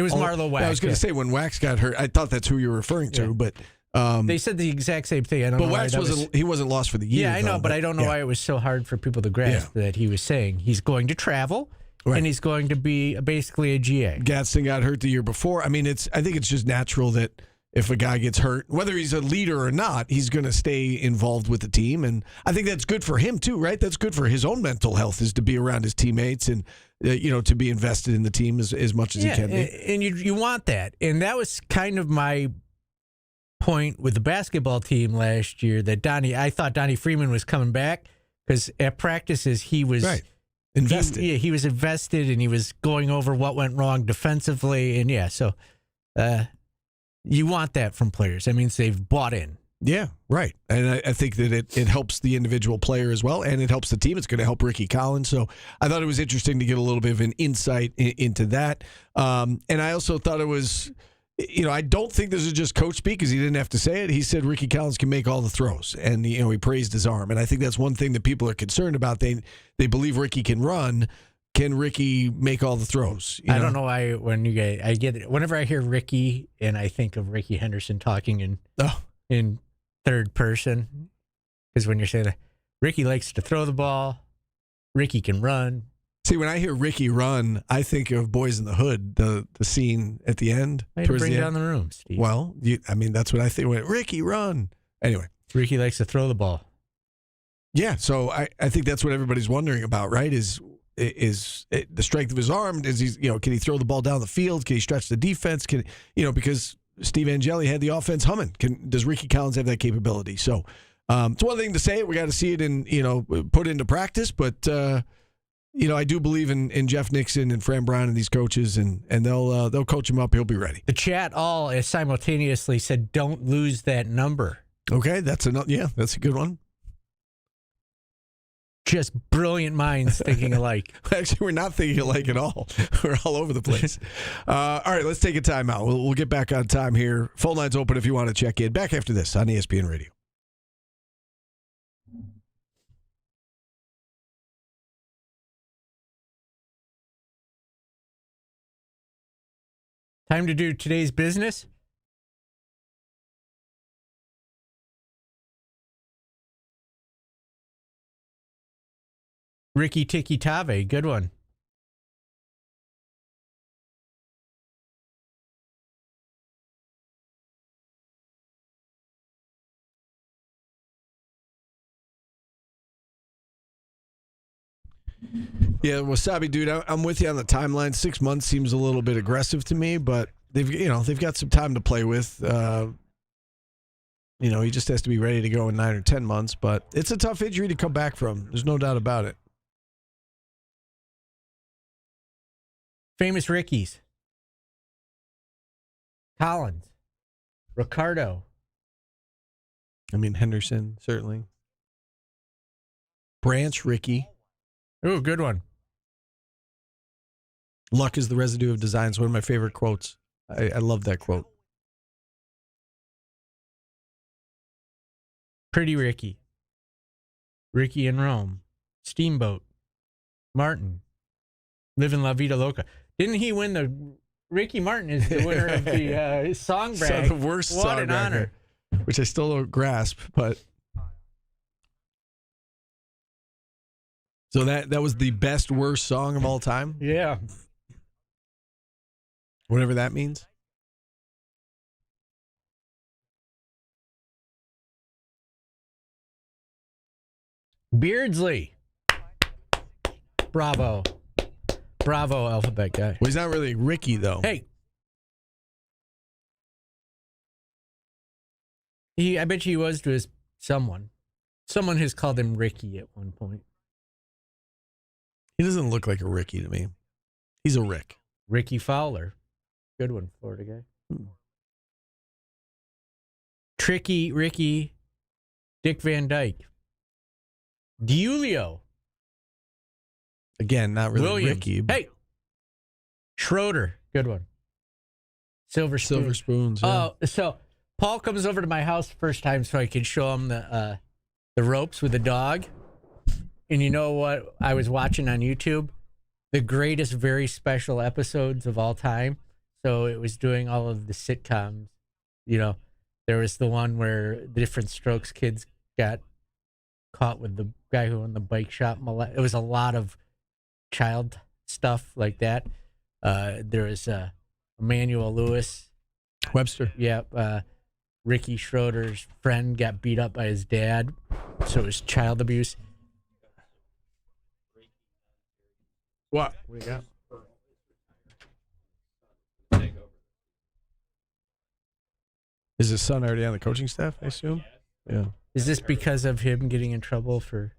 was Marlo Wax. I was going to say when Wax got hurt, I thought that's who you were referring to, but they said the exact same thing. I don't know. But Wax wasn't lost for the year. Yeah, I know, but I don't know why it was so hard for people to grasp that he was saying he's going to travel and he's going to be basically a GA. Gadsden got hurt the year before. I think it's just natural that if a guy gets hurt, whether he's a leader or not, he's going to stay involved with the team. And I think that's good for him too, right? That's good for his own mental health, is to be around his teammates and, to be invested in the team as much as he can be. And you want that. And that was kind of my point with the basketball team last year, that I thought Donnie Freeman was coming back because at practices he was Invested. He was invested, and he was going over what went wrong defensively, and so you want that from players. That means they've bought in. Yeah, right. And I think that it helps the individual player as well, and it helps the team. It's going to help Ricky Collins. So I thought it was interesting to get a little bit of an insight into that. And I also thought it was, I don't think this is just coach speak because he didn't have to say it. He said Ricky Collins can make all the throws, and he praised his arm. And I think that's one thing that people are concerned about. They believe Ricky can run. Can Ricky make all the throws? I don't know why whenever I hear Ricky and I think of Ricky Henderson talking in third person, because when you're saying that, Ricky likes to throw the ball, Ricky can run. See, when I hear Ricky run, I think of Boys in the Hood, the scene at the end. Way to bring down the room, Steve. Well, that's what I think. Ricky run. Anyway. Ricky likes to throw the ball. Yeah, so I think that's what everybody's wondering about, right? Is the strength of his arm? Is he, can he throw the ball down the field? Can he stretch the defense? Because Steve Angeli had the offense humming. Does Ricky Collins have that capability? So it's one thing to say it. We got to see it put into practice. But I do believe in Jeff Nixon and Fran Brown and these coaches, and they'll coach him up. He'll be ready. The chat all simultaneously said, "Don't lose that number." Okay, that's a good one. Just brilliant minds thinking alike. Actually, we're not thinking alike at all. We're all over the place. All right, let's take a timeout. We'll get back on time here. Phone lines open if you want to check in. Back after this on ESPN Radio. Time to do today's business. Ricky Tiki Tave, good one. Yeah, Wasabi dude, I'm with you on the timeline. 6 months seems a little bit aggressive to me, but they've got some time to play with. He just has to be ready to go in 9 or 10 months, but it's a tough injury to come back from. There's no doubt about it. Famous Rickies. Collins. Ricardo. Henderson, certainly. Branch Ricky. Ooh, good one. Luck is the residue of design is one of my favorite quotes. I love that quote. Pretty Ricky. Ricky in Rome. Steamboat. Martin. Livin' La Vida Loca. Didn't he win the... Ricky Martin is the winner of the song brag. So the worst what song an bragger, honor. which I still don't grasp, but... So that was the best worst song of all time? Yeah. Whatever that means. Beardsley. Bravo. Bravo, alphabet guy. Well, he's not really Ricky, though. Hey. I bet you he was to his someone. Someone has called him Ricky at one point. He doesn't look like a Ricky to me. He's a Rick. Ricky Fowler. Good one, Florida guy. Tricky Ricky. Dick Van Dyke. Giulio. Again, not really Williams. Ricky. But... Hey. Schroeder. Good one. Silver Spoons. Yeah. Oh, so Paul comes over to my house first time so I could show him the ropes with the dog. And you know what I was watching on YouTube? The greatest, very special episodes of all time. So it was doing all of the sitcoms. There was the one where the Different Strokes kids got caught with the guy who owned the bike shop. It was a lot of child stuff like that. There was Emmanuel Lewis. Webster. Yeah. Ricky Schroeder's friend got beat up by his dad. So it was child abuse. What do you got? Is his son already on the coaching staff, I assume? Yeah. Is this because of him getting in trouble for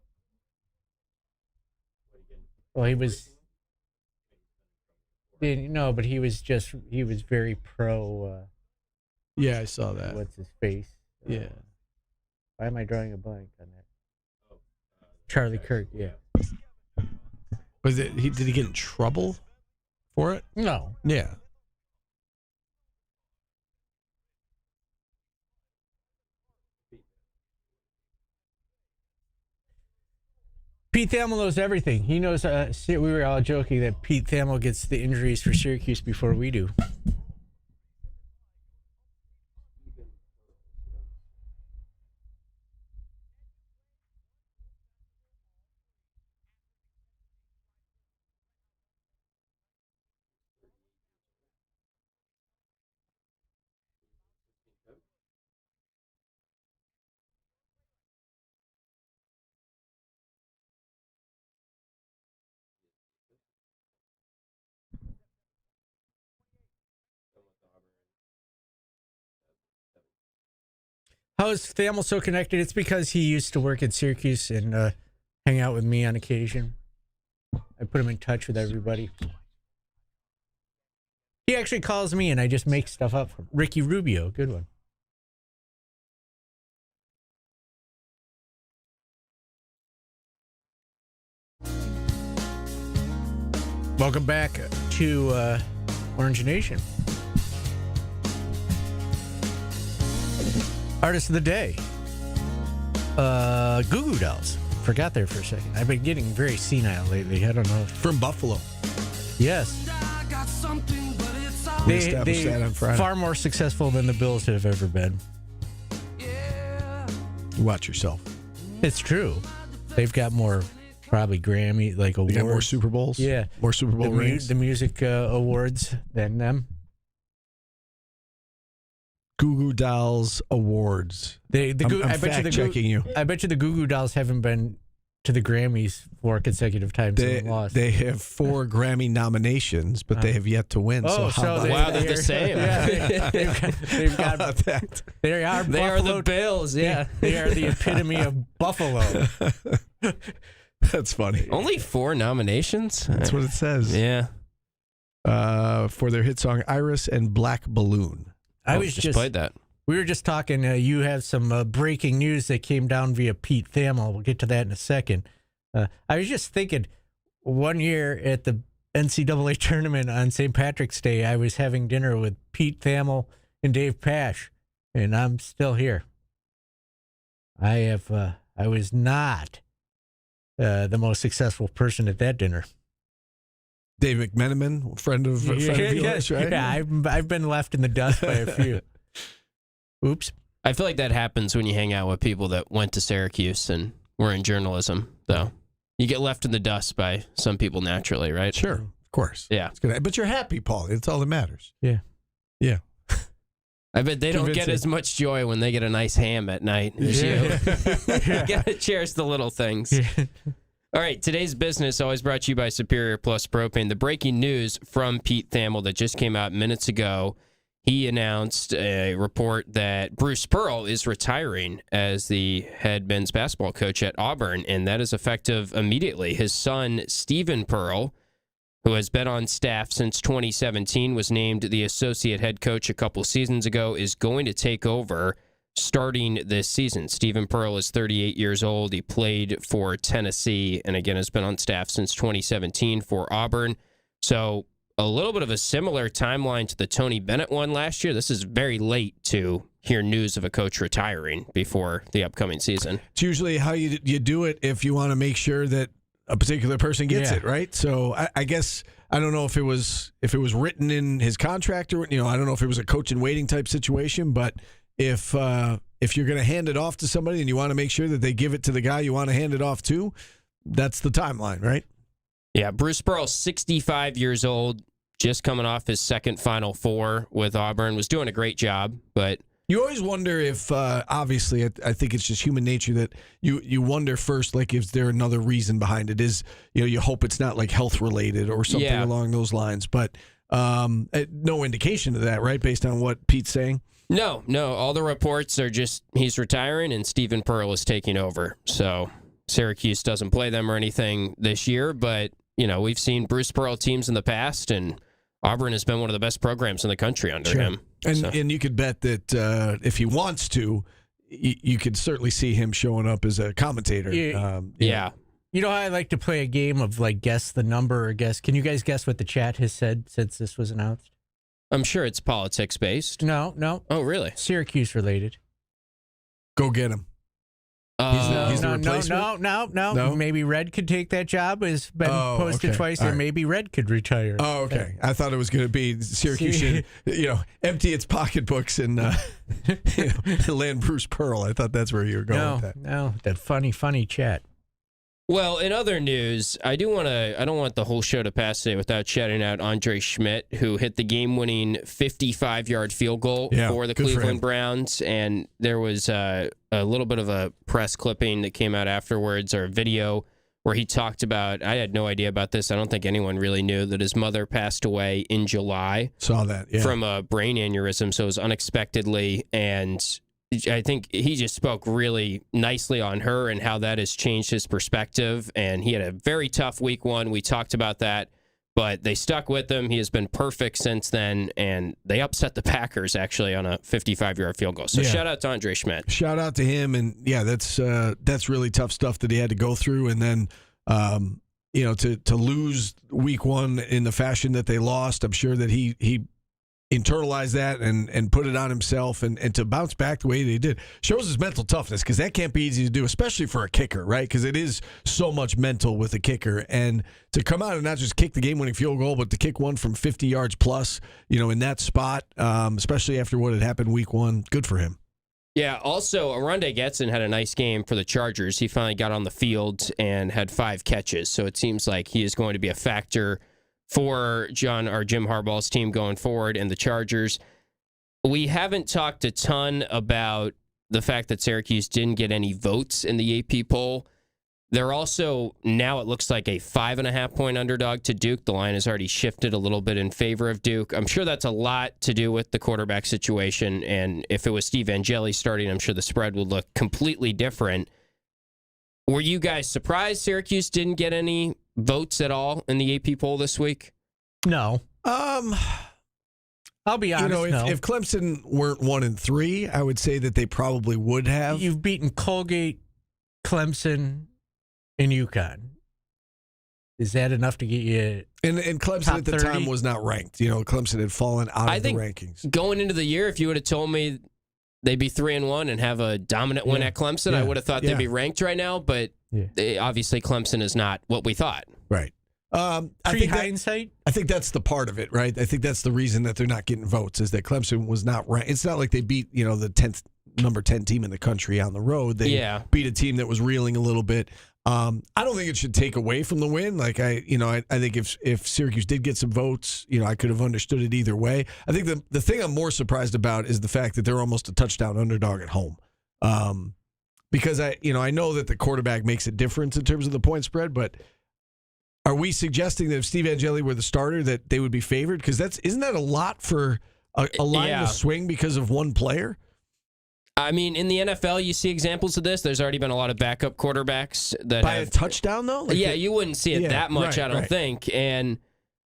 Well, he was. No, but he was very pro. Yeah, I saw that. What's his face? Yeah. Why am I drawing a blank on that? Charlie Kirk. Yeah. Did he get in trouble for it? No. Yeah. Pete Thamel knows everything. He knows. We were all joking that Pete Thamel gets the injuries for Syracuse before we do. How is Thamel so connected? It's because he used to work at Syracuse and hang out with me on occasion. I put him in touch with everybody. He actually calls me and I just make stuff up for him. Ricky Rubio, good one. Welcome back to Orange Nation. Artist of the day. Goo Goo Dolls. Forgot there for a second. I've been getting very senile lately. I don't know. From Buffalo. Yes. They far more successful than the Bills have ever been. Watch yourself. It's true. They've got more, probably Grammy, like awards. They got more Super Bowls? Yeah. More Super Bowl rings? The music awards than them. Goo Goo Dolls awards. I'm fact-checking you. I bet you the Goo Goo Dolls haven't been to the Grammys 4 consecutive times and lost. They have 4 Grammy nominations, but they have yet to win. Oh, they're the same. Yeah, they've got that. They are the Bills. Yeah, they are the epitome of Buffalo. That's funny. Only 4 nominations. That's what it says. Yeah. For their hit song "Iris" and "Black Balloon." I was just played that. We were just talking. You have some breaking news that came down via Pete Thamel. We'll get to that in a second. I was just thinking, one year at the NCAA tournament on St. Patrick's Day, I was having dinner with Pete Thamel and Dave Pasch, and I'm still here. I was not the most successful person at that dinner. Dave McMenamin, friend of yours, right? Yeah, I've been left in the dust by a few. Oops. I feel like that happens when you hang out with people that went to Syracuse and were in journalism, though. You get left in the dust by some people naturally, right? Sure, of course. Yeah. It's good. But you're happy, Paul. It's all that matters. Yeah. Yeah. I bet they don't get as much joy when they get a nice ham at night as you. You got to cherish the little things. Yeah. All right, today's business always brought to you by Superior Plus Propane. The breaking news from Pete Thamel that just came out minutes ago. He announced a report that Bruce Pearl is retiring as the head men's basketball coach at Auburn, and that is effective immediately. His son, Stephen Pearl, who has been on staff since 2017, was named the associate head coach a couple seasons ago, is going to take over starting this season. Stephen Pearl is 38 years old. He played for Tennessee and, again, has been on staff since 2017 for Auburn. So a little bit of a similar timeline to the Tony Bennett one last year. This is very late to hear news of a coach retiring before the upcoming season. It's usually how you do it if you want to make sure that a particular person gets it, right? So I guess I don't know if it was written in his contract or, I don't know if it was a coach in waiting type situation, but if you're going to hand it off to somebody and you want to make sure that they give it to the guy you want to hand it off to, that's the timeline, right? Yeah, Bruce Pearl, 65 years old, just coming off his second Final Four with Auburn, was doing a great job, but you always wonder if, obviously, I think it's just human nature that you wonder first, like, is there another reason behind it? Is, you hope it's not like health related or something along those lines, but no indication of that, right? Based on what Pete's saying. No. All the reports are just he's retiring and Stephen Pearl is taking over. So Syracuse doesn't play them or anything this year, but we've seen Bruce Pearl teams in the past, and Auburn has been one of the best programs in the country under him. And you could bet that if he wants to, you could certainly see him showing up as a commentator. Yeah. You know how I like to play a game of guess the number or guess. Can you guys guess what the chat has said since this was announced? I'm sure it's politics based. No. Oh, really? Syracuse related. Go get him. He's the replacement? No. Maybe Red could take that job. Has been posted twice, or maybe Red could retire. Oh, okay. I thought it was going to be Syracuse should, empty its pocketbooks and land Bruce Pearl. I thought that's where you were going with that. No, that funny chat. Well, in other news, I don't want the whole show to pass today without shouting out Andre Schmidt, who hit the game-winning 55-yard field goal for the Cleveland Browns. And there was a little bit of a press clipping that came out afterwards, or a video, where he talked about, I had no idea about this. I don't think anyone really knew that his mother passed away in July. Saw that, yeah. From a brain aneurysm, so it was unexpectedly. And I think he just spoke really nicely on her and how that has changed his perspective. And he had a very tough week one. We talked about that, but they stuck with him. He has been perfect since then, and they upset the Packers actually on a 55-yard field goal. So shout out to Andre Schmidt. Shout out to him, and that's really tough stuff that he had to go through. And then to lose week one in the fashion that they lost, I'm sure that he internalize that and put it on himself, and to bounce back the way they did shows his mental toughness, because that can't be easy to do, especially for a kicker, right? Because it is so much mental with a kicker, and to come out and not just kick the game-winning field goal, but to kick one from 50 yards plus, in that spot, especially after what had happened week one, good for him. Yeah, also, Aronde Getson had a nice game for the Chargers. He finally got on the field and had 5 catches, so it seems like he is going to be a factor for Jim Harbaugh's team going forward, and the Chargers. We haven't talked a ton about the fact that Syracuse didn't get any votes in the AP poll. They're also, now it looks like, a 5.5-point underdog to Duke. The line has already shifted a little bit in favor of Duke. I'm sure that's a lot to do with the quarterback situation, and if it was Steve Angeli starting, I'm sure the spread would look completely different. Were you guys surprised Syracuse didn't get any votes at all in the AP poll this week? No. I'll be honest. If Clemson weren't 1-3, I would say that they probably would have. You've beaten Colgate, Clemson, and UConn. Is that enough to get you? And Clemson at the time was not ranked. Clemson had fallen out of the rankings. Going into the year, if you would have told me they'd be 3-1 and have a dominant win at Clemson, I would have thought they'd be ranked right now, but obviously Clemson is not what we thought. Right. I think that's the part of it, right? I think that's the reason that they're not getting votes, is that Clemson was not ranked. It's not like they beat, the number 10 team in the country on the road. They beat a team that was reeling a little bit. I don't think it should take away from the win. Like I think if Syracuse did get some votes, I could have understood it either way. I think the thing I'm more surprised about is the fact that they're almost a touchdown underdog at home. Because I know that the quarterback makes a difference in terms of the point spread, but are we suggesting that if Steve Angeli were the starter that they would be favored? Because isn't that a lot for a line to swing because of one player? I mean, in the NFL, you see examples of this. There's already been a lot of backup quarterbacks that by a touchdown, though? You wouldn't see it that much, I don't think. And,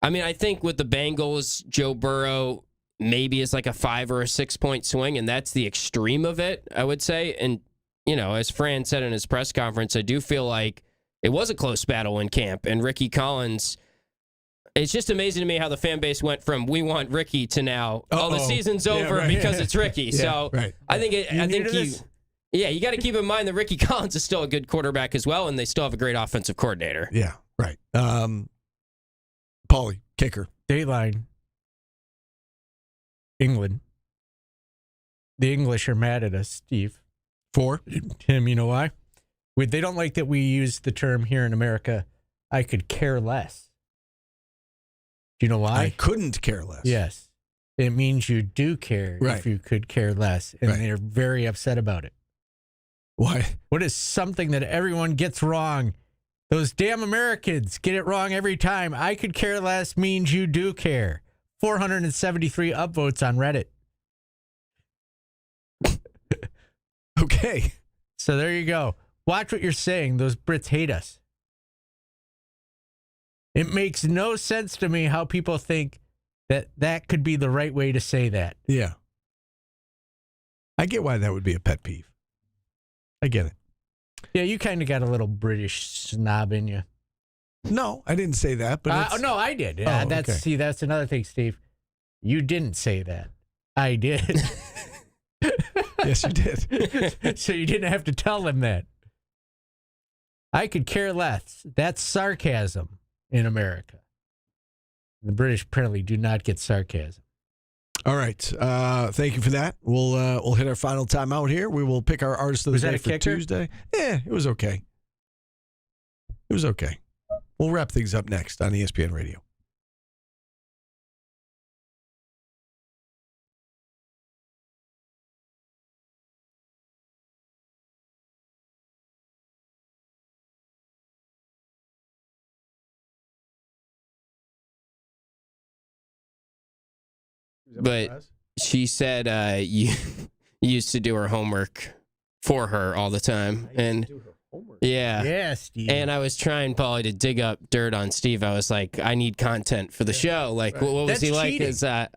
I mean, I think with the Bengals, Joe Burrow maybe is like a 5 or a 6 point swing, and that's the extreme of it, I would say. And, as Fran said in his press conference, I do feel like it was a close battle in camp, and Ricky Collins, it's just amazing to me how the fan base went from we want Ricky to now, the season's over because it's Ricky. So I think you got to keep in mind that Ricky Collins is still a good quarterback as well, and they still have a great offensive coordinator. Yeah, right. Paulie, kicker. Dateline. England. The English are mad at us, Steve. For? Tim, you know why? They don't like that we use the term here in America, I could care less. Do you know why? I couldn't care less. Yes. It means you do care if you could care less. And they're very upset about it. Why? What is something that everyone gets wrong? Those damn Americans get it wrong every time. I could care less means you do care. 473 upvotes on Reddit. Okay. So there you go. Watch what you're saying. Those Brits hate us. It makes no sense to me how people think that could be the right way to say that. Yeah. I get why that would be a pet peeve. I get it. Yeah, you kind of got a little British snob in you. No, I didn't say that. But no, I did. Oh, That's another thing, Steve. You didn't say that. I did. Yes, you did. So you didn't have to tell him that. I could care less. That's sarcasm in America. The British apparently do not get sarcasm. All right. Thank you for that. We'll hit our final timeout here. We will pick our artist of the day for Tuesday. Yeah, it was okay. It was okay. We'll wrap things up next on ESPN Radio. But she said you used to do her homework for her all the time. And yeah. Yeah, Steve. And I was trying, Paulie, to dig up dirt on Steve. I was like, I need content for the show. Like, what was he like as a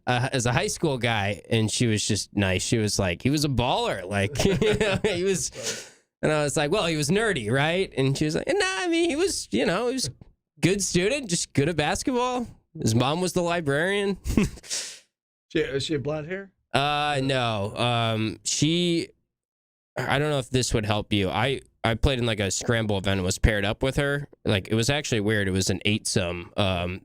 high school guy? And she was just nice. She was like, he was a baller. Like, he was. And I was like, well, he was nerdy, right? And she was like, nah, I mean, he was, he was a good student, just good at basketball. His mom was the librarian. Is she have blonde hair? No. I don't know if this would help you. I played in like a scramble event and was paired up with her. Like, it was actually weird. It was an 8-some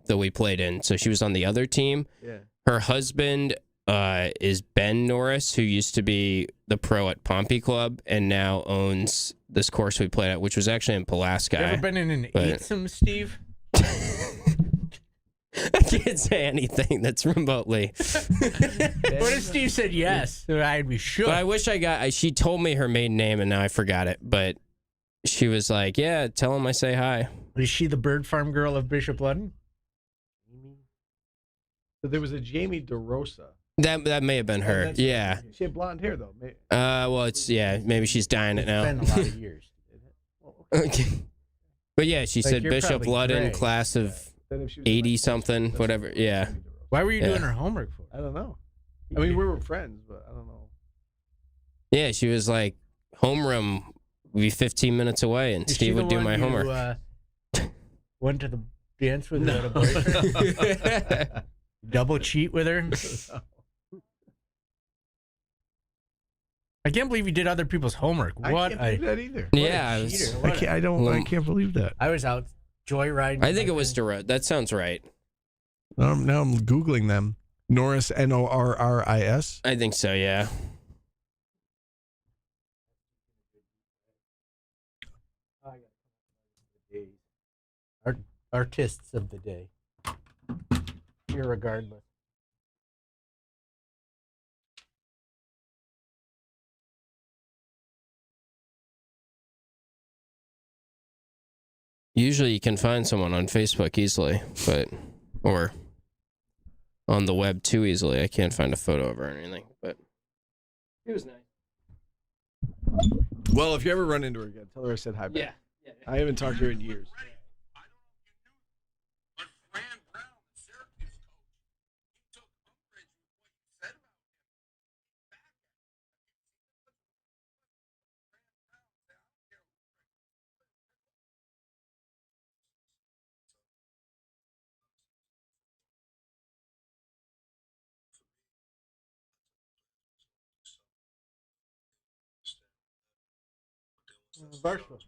that we played in. So she was on the other team. Yeah. Her husband is Ben Norris, who used to be the pro at Pompey Club and now owns this course we played at, which was actually in Pulaski. You ever been in an 8-some, Steve? I can't say anything that's remotely. What if Steve said yes? I'd be sure. But I wish she told me her maiden name and now I forgot it. But she was like, yeah, tell him I say hi. Is she the bird farm girl of Bishop Ludden? So there was a Jamie DeRosa. That may have been her. Yeah. She had blonde hair, though. Well, maybe she's dying it now. It's been a lot of years. Okay. But yeah, she said you're Bishop probably Ludden, gray. class of 80-something, whatever. Yeah. Why were you doing her homework for? I don't know. I mean, we were friends, but I don't know. Yeah, she was like, homeroom would be 15 minutes away, and Is Steve she the would do one my you, homework. Went to the dance with her boyfriend? Double cheat with her? I can't believe you did other people's homework. I can't believe that either. Yeah, I can't believe that. I was out joyriding. I think it was direct. That sounds right. Now I'm Googling them. Norris, Norris. I think so, yeah. Artists of the day. Irregardless. Usually you can find someone on Facebook easily, or on the web too easily. I can't find a photo of her or anything, but it was nice. Well, if you ever run into her again, tell her I said hi back. Yeah. I haven't talked to her in years. Virtual.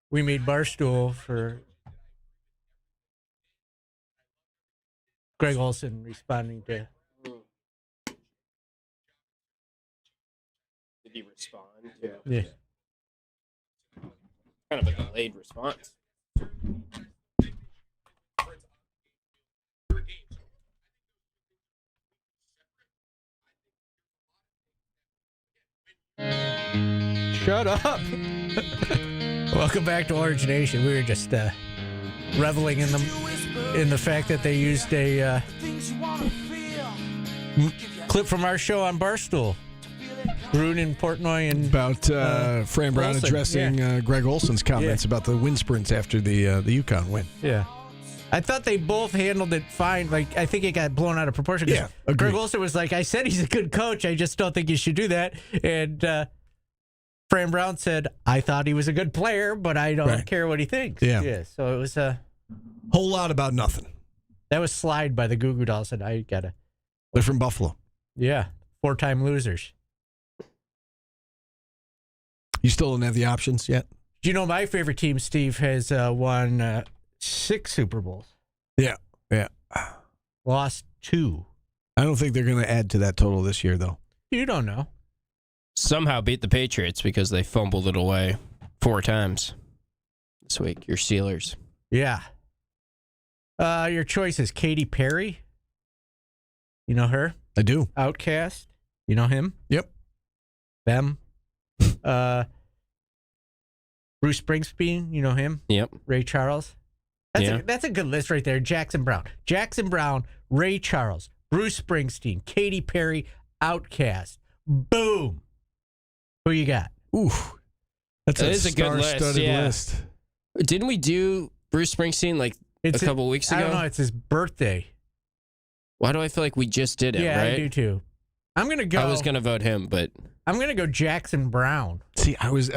we made Barstool for Greg Olson responding to. Did he respond? Yeah. Kind of a delayed response. Shut up. Welcome back to Orange Nation. We were just reveling in the fact that they used a clip from our show on Barstool. Brune and Portnoy and about Fran Brown Olsen. addressing Greg Olson's comments about the wind sprints after the UConn win. Yeah. I thought they both handled it fine. Like, I think it got blown out of proportion. Yeah, agreed. Greg Olson was like, I said he's a good coach. I just don't think you should do that. And Fran Brown said, I thought he was a good player, but I don't care what he thinks. Yeah. So it was a whole lot about nothing. That was Slide by the Goo Goo Dolls. And I got to. They're from Buffalo. Yeah. 4-time losers. You still don't have the options yet? Do you know my favorite team, Steve, has won 6 Super Bowls? Yeah. Lost 2. I don't think they're going to add to that total this year, though. You don't know. Somehow beat the Patriots because they fumbled it away 4 times this week. Your Steelers. Yeah. Your choice is Katy Perry. You know her? I do. Outcast. You know him? Yep. Them. Bruce Springsteen. You know him? Yep. Ray Charles. That's a good list right there. Jackson Brown, Ray Charles, Bruce Springsteen, Katy Perry, Outcast. Boom. Who you got? Ooh. That's a good list. Yeah. list. Didn't we do Bruce Springsteen a couple weeks ago? I don't know. It's his birthday. Why do I feel like we just did it, Yeah, right? I do too. I'm going to go. I was going to vote him, but I'm going to go Jackson Brown. See, I was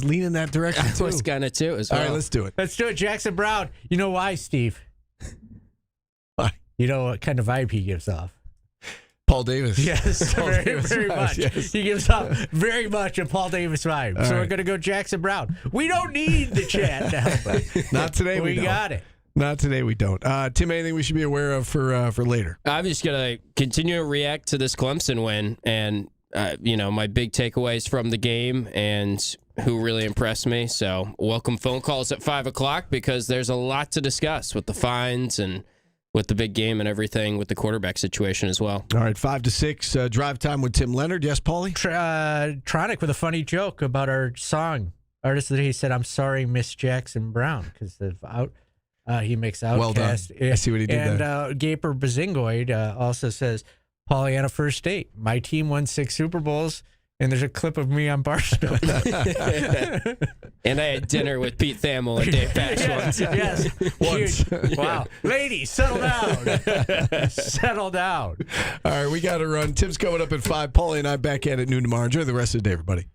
leaning that direction too. I was going to too as well. All right, let's do it. Let's do it. Jackson Brown. You know why, Steve? Why? You know what kind of vibe he gives off? Paul Davis. Yes, Paul very, Davis very vibes, much. yes. He gives off very much a Paul Davis vibe. All so we're right. going to go Jackson Brown. We don't need the chat now. But Not today. we don't. got it. Not today. We don't. Tim, anything we should be aware of for later? I'm just going to continue to react to this Clemson win and, my big takeaways from the game and who really impressed me. So welcome phone calls at 5 o'clock because there's a lot to discuss with the fines and with the big game and everything with the quarterback situation as well. All right, 5 to 6, drive time with Tim Leonard. Yes, Paulie? Tronic with a funny joke about our song. Artist of the day, he said, I'm sorry, Miss Jackson Brown, because he makes Outcast. Well done. I see what he did there. And Gaper Bazingoid also says, Pollyanna first date. My team won 6 Super Bowls, and there's a clip of me on Barstool. And I had dinner with Pete Thamel and Dave Pash once. Yes. Once. Huge. Wow. Ladies, settle down. Settle down. All right, we got to run. Tim's coming up at 5. Paulie and I back at it noon tomorrow. Enjoy the rest of the day, everybody.